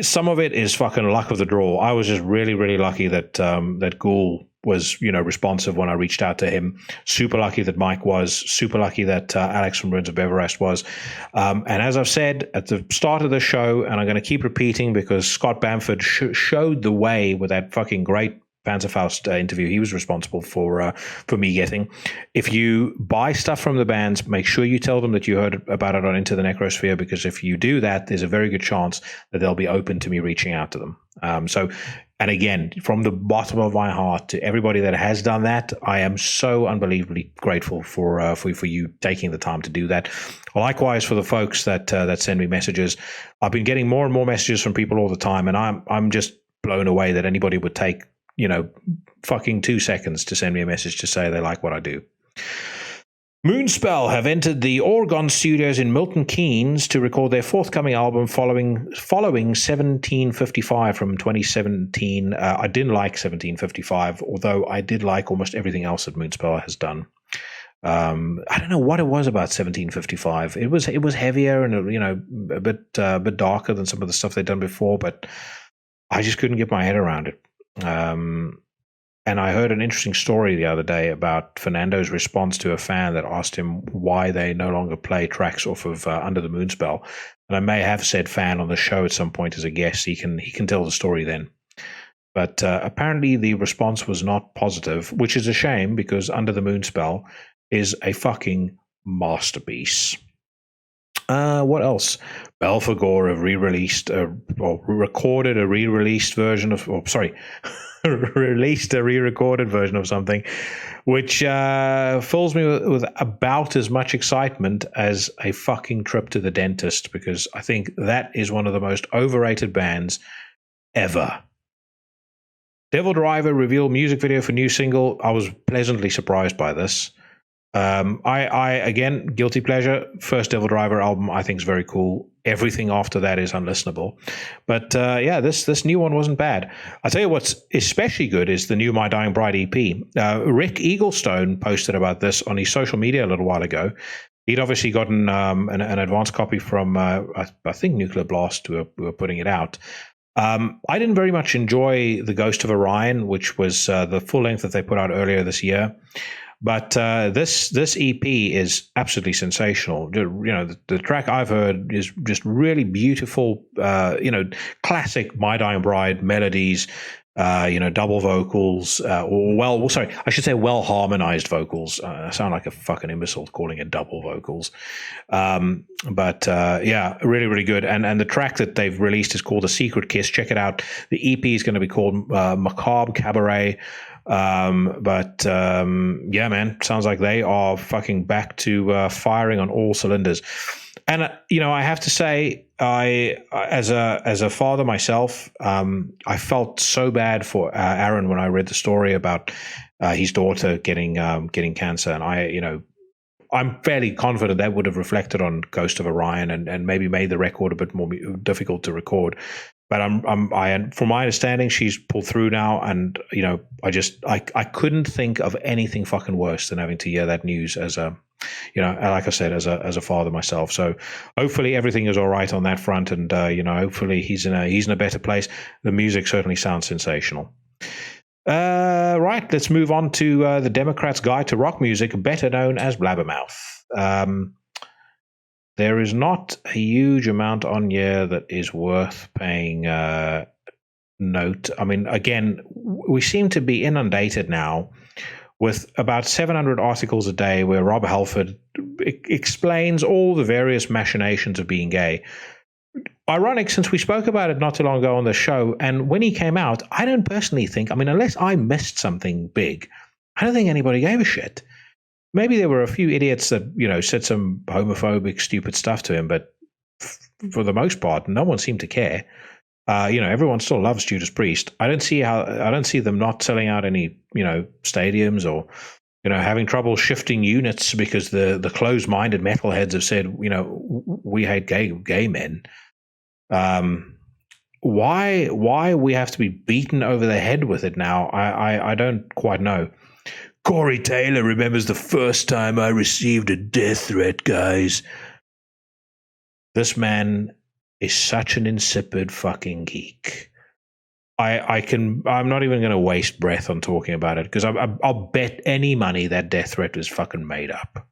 some of it is fucking luck of the draw. I was just really, really lucky that that Ghoul was, responsive when I reached out to him. Super lucky that Mike was. Super lucky that Alex from Ruins of Everest was. And as I've said at the start of the show, and I'm going to keep repeating because Scott Bamford showed the way with that fucking great Panzerfaust interview he was responsible for me getting. If you buy stuff from the bands, make sure you tell them that you heard about it on Into the Necrosphere, because if you do that, there's a very good chance that they'll be open to me reaching out to them. And again, from the bottom of my heart, to everybody that has done that, I am so unbelievably grateful for you taking the time to do that. Likewise, for the folks that send me messages, I've been getting more and more messages from people all the time, and I'm just blown away that anybody would take fucking 2 seconds to send me a message to say they like what I do. Moonspell have entered the Orgon Studios in Milton Keynes to record their forthcoming album following 1755 from 2017. I didn't like 1755, although I did like almost everything else that Moonspell has done. I don't know what it was about 1755. It was heavier and a bit darker than some of the stuff they'd done before, but I just couldn't get my head around it. And I heard an interesting story the other day about Fernando's response to a fan that asked him why they no longer play tracks off of Under the Moonspell. And I may have said fan on the show at some point as a guest. He can tell the story then. But apparently the response was not positive, which is a shame, because Under the Moonspell is a fucking masterpiece. What else? Belphegor have recorded a re-released version of, released a re-recorded version of something, which fills me with about as much excitement as a fucking trip to the dentist, because I think that is one of the most overrated bands ever. Devil Driver revealed music video for new single. I was pleasantly surprised by this. I again, guilty pleasure. First Devil Driver album I think is very cool. Everything after that is unlistenable. But this new one wasn't bad. I'll tell you what's especially good is the new My Dying Bride EP. Rick Eaglestone posted about this on his social media a little while ago. He'd obviously gotten an advance copy from I think Nuclear Blast, who were putting it out. I didn't very much enjoy The Ghost of Orion, which was the full length that they put out earlier this year. But this EP is absolutely sensational. The track I've heard is just really beautiful, classic My Dying Bride melodies, double vocals, well harmonized vocals. I sound like a fucking imbecile calling it double vocals. But really, really good. And the track that they've released is called The Secret Kiss. Check it out. The EP is going to be called Macabre Cabaret. Man, sounds like they are fucking back to firing on all cylinders. And I have to say, I as a father myself, I felt so bad for Aaron when I read the story about his daughter getting cancer, and I'm fairly confident that would have reflected on Ghost of Orion and maybe made the record a bit more difficult to record. But from my understanding, she's pulled through now, and I couldn't think of anything fucking worse than having to hear that news as a, like I said, as a father myself. So hopefully everything is all right on that front, and hopefully he's in a better place. The music certainly sounds sensational. Right, let's move on to the Democrats' Guide to Rock Music, better known as Blabbermouth. There is not a huge amount on here that is worth paying note. I mean, again, we seem to be inundated now with about 700 articles a day where Rob Halford explains all the various machinations of being gay. ironic, since we spoke about it not too long ago on the show, and when he came out, I don't personally think, I mean, unless I missed something big, I don't think anybody gave a shit. Maybe there were a few idiots that, said some homophobic, stupid stuff to him, but for the most part, no one seemed to care. Everyone still loves Judas Priest. I don't see them not selling out any, stadiums or, having trouble shifting units because the closed-minded metalheads have said, we hate gay men. Why we have to be beaten over the head with it now? I don't quite know. Corey Taylor remembers the first time I received a death threat, guys. This man is such an insipid fucking geek. I'm not even going to waste breath on talking about it because I'll bet any money that death threat was fucking made up.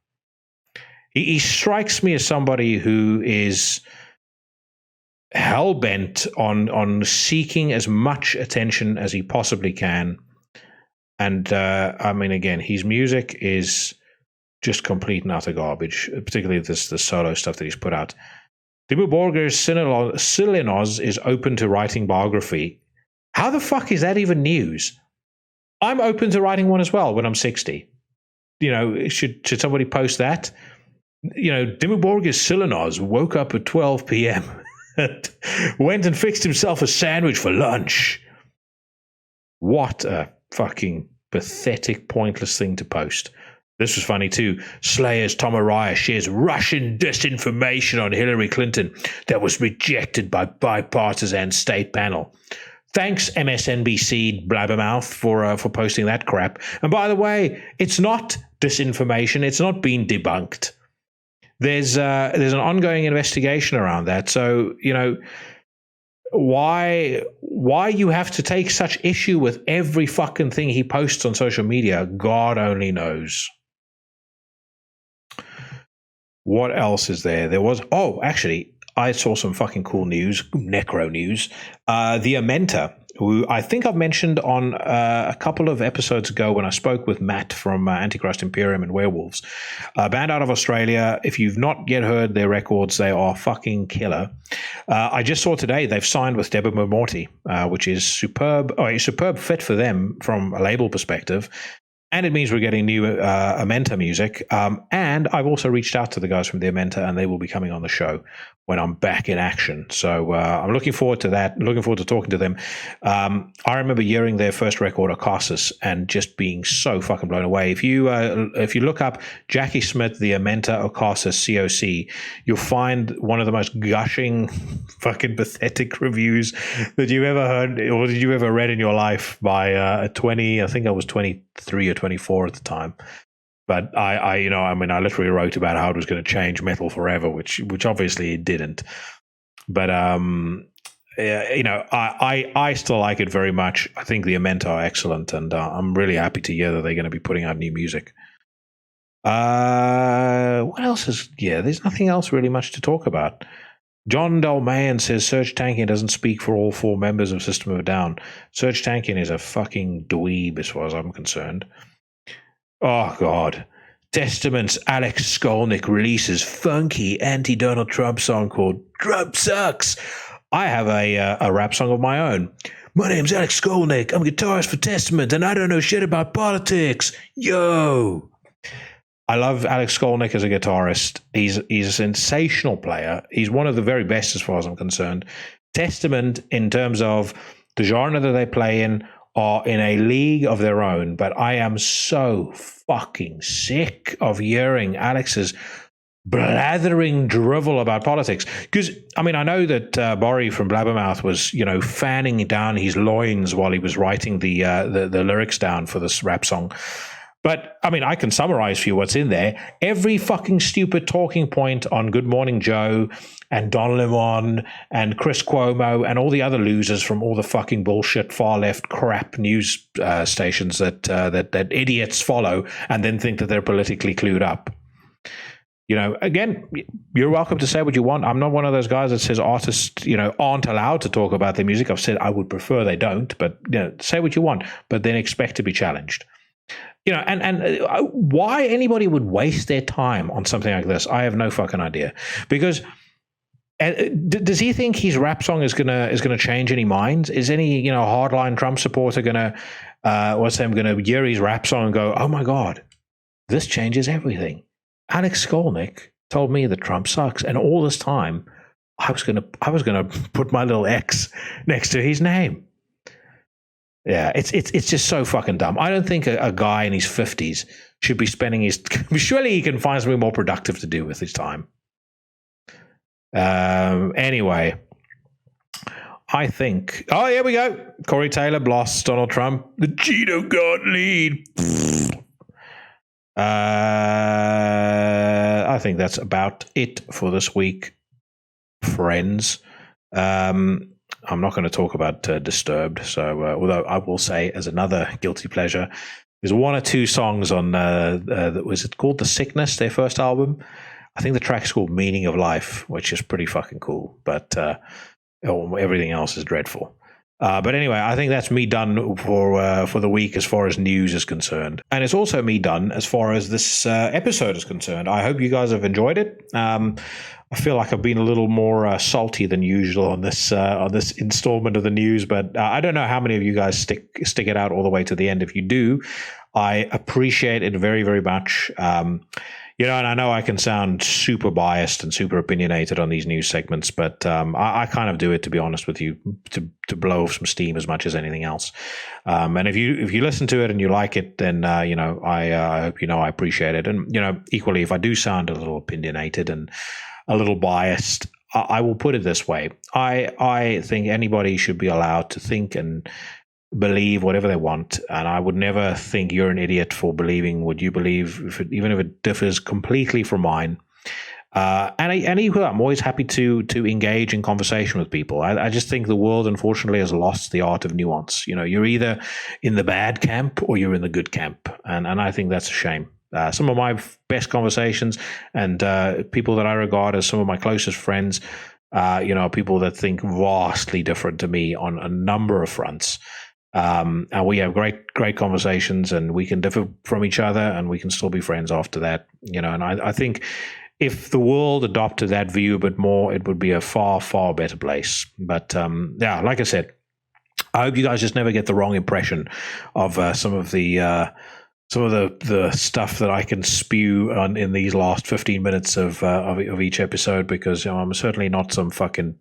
He strikes me as somebody who is hell-bent on seeking as much attention as he possibly can. And, again, his music is just complete and utter garbage, particularly the solo stuff that he's put out. Dimmu Borgir's Silenoz is open to writing biography. How the fuck is that even news? I'm open to writing one as well when I'm 60. Should somebody post that? Dimmu Borgir's Silenoz woke up at 12 p.m. went and fixed himself a sandwich for lunch. What a fucking pathetic, pointless thing to post. This was funny too. Slayer's Tom Araya shares Russian disinformation on Hillary Clinton that was rejected by bipartisan state panel. Thanks, MSNBC blabbermouth, for posting that crap. And by the way, it's not disinformation. It's not been debunked. There's an ongoing investigation around that. So, why you have to take such issue with every fucking thing he posts on social media, God only knows. What else is there? There was, actually, I saw some fucking cool news, necro news. The Amenta, who I think I've mentioned on a couple of episodes ago when I spoke with Matt from Antichrist Imperium and Werewolves, a band out of Australia. If you've not yet heard their records, they are fucking killer. I just saw today they've signed with Deborah Morty, which is superb. A superb fit for them from a label perspective. And it means we're getting new Amenta music. And I've also reached out to the guys from the Amenta, and they will be coming on the show when I'm back in action. So I'm looking forward to that. Looking forward to talking to them. I remember hearing their first record, Ocassus, and just being so fucking blown away. If you look up Jackie Smith, the Amenta Ocassus COC, you'll find one of the most gushing, fucking pathetic reviews that you've ever heard or that you ever read in your life by I think I was 23 or 24 at the time. But I literally wrote about how it was going to change metal forever, which obviously it didn't. But I still like it very much. I think the Amenta are excellent, and I'm really happy to hear that they're going to be putting out new music. What else is? Yeah, there's nothing else really much to talk about. John Dalmayan says Serge Tankian doesn't speak for all four members of System of a Down. Serge Tankian is a fucking dweeb as far as I'm concerned. Oh, God. Testament's Alex Skolnick releases funky anti-Donald Trump song called Trump Sucks. I have a rap song of my own. My name's Alex Skolnick. I'm a guitarist for Testament, and I don't know shit about politics. Yo! I love Alex Skolnick as a guitarist. He's a sensational player. He's one of the very best as far as I'm concerned. Testament, in terms of the genre that they play in, are in a league of their own, but I am so fucking sick of hearing Alex's blathering drivel about politics. Because, I know that Borry from Blabbermouth was, fanning down his loins while he was writing the lyrics down for this rap song. But, I can summarize for you what's in there. Every fucking stupid talking point on Good Morning Joe and Don Lemon and Chris Cuomo and all the other losers from all the fucking bullshit far-left crap news stations that idiots follow and then think that they're politically clued up. Again, you're welcome to say what you want. I'm not one of those guys that says artists, aren't allowed to talk about their music. I've said I would prefer they don't, but, say what you want, but then expect to be challenged. And why anybody would waste their time on something like this, I have no fucking idea. Because does he think his rap song is gonna change any minds? Is any hardline Trump supporter gonna hear his rap song and go, oh my god, this changes everything? Alex Skolnick told me that Trump sucks, and all this time I was gonna put my little X next to his name. Yeah, it's just so fucking dumb. I don't think a guy in his 50s should be spending his. Surely he can find something more productive to do with his time. Anyway, I think. Oh, here we go. Corey Taylor blasts Donald Trump. The Cheeto God lead. I think that's about it for this week, friends. I'm not going to talk about Disturbed. So, although I will say, as another guilty pleasure, there's one or two songs on. Was it called The Sickness? Their first album. I think the track's called Meaning of Life, which is pretty fucking cool, but everything else is dreadful. But anyway, I think that's me done for the week as far as news is concerned. And it's also me done as far as this episode is concerned. I hope you guys have enjoyed it. I feel like I've been a little more salty than usual on this installment of the news, but I don't know how many of you guys stick it out all the way to the end. If you do, I appreciate it very, very much. And I know I can sound super biased and super opinionated on these news segments, but I kind of do it, to be honest with you, to blow off some steam as much as anything else. And if you listen to it and you like it, then I hope I appreciate it. And equally, if I do sound a little opinionated and a little biased, I will put it this way: I think anybody should be allowed to think and believe whatever they want, and I would never think you're an idiot for believing what you believe, even if it differs completely from mine. And equally, I'm always happy to engage in conversation with people. I just think the world, unfortunately, has lost the art of nuance. You're either in the bad camp or you're in the good camp, and I think that's a shame. Some of my best conversations and people that I regard as some of my closest friends, people that think vastly different to me on a number of fronts. And we have great conversations, and we can differ from each other, and we can still be friends after that. And I think if the world adopted that view a bit more, it would be a far, far better place. But like I said, I hope you guys just never get the wrong impression of some of the stuff that I can spew in these last 15 minutes of each episode, because I'm certainly not some fucking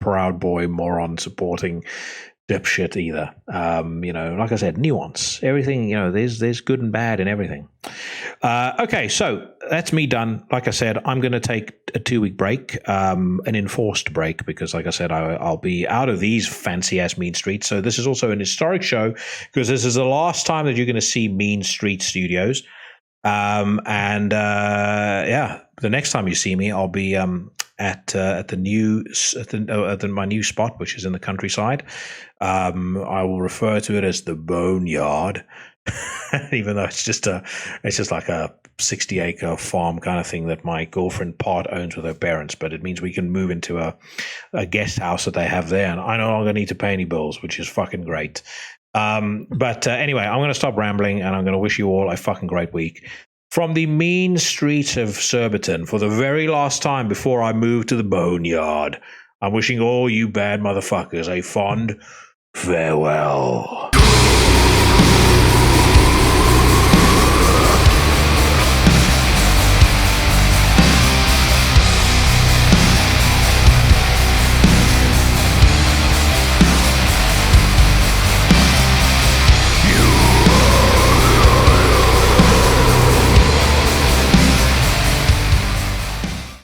Proud Boy moron supporting dipshit either. Like I said, nuance. Everything, there's good and bad in everything. Okay, so that's me done. Like I said, I'm going to take a 2-week break, an enforced break, because like I said, I'll be out of these fancy-ass Mean Streets. So this is also an historic show, because this is the last time that you're going to see Mean Street Studios. The next time you see me, I'll be at my new spot, which is in the countryside. I will refer to it as the Boneyard, even though it's just like a 60-acre farm kind of thing that my girlfriend part owns with her parents. But it means we can move into a guest house that they have there, and I no longer need to pay any bills, which is fucking great. Anyway, I'm going to stop rambling, and I'm going to wish you all a fucking great week. From the mean streets of Surbiton, for the very last time before I move to the Boneyard, I'm wishing all you bad motherfuckers a fond farewell.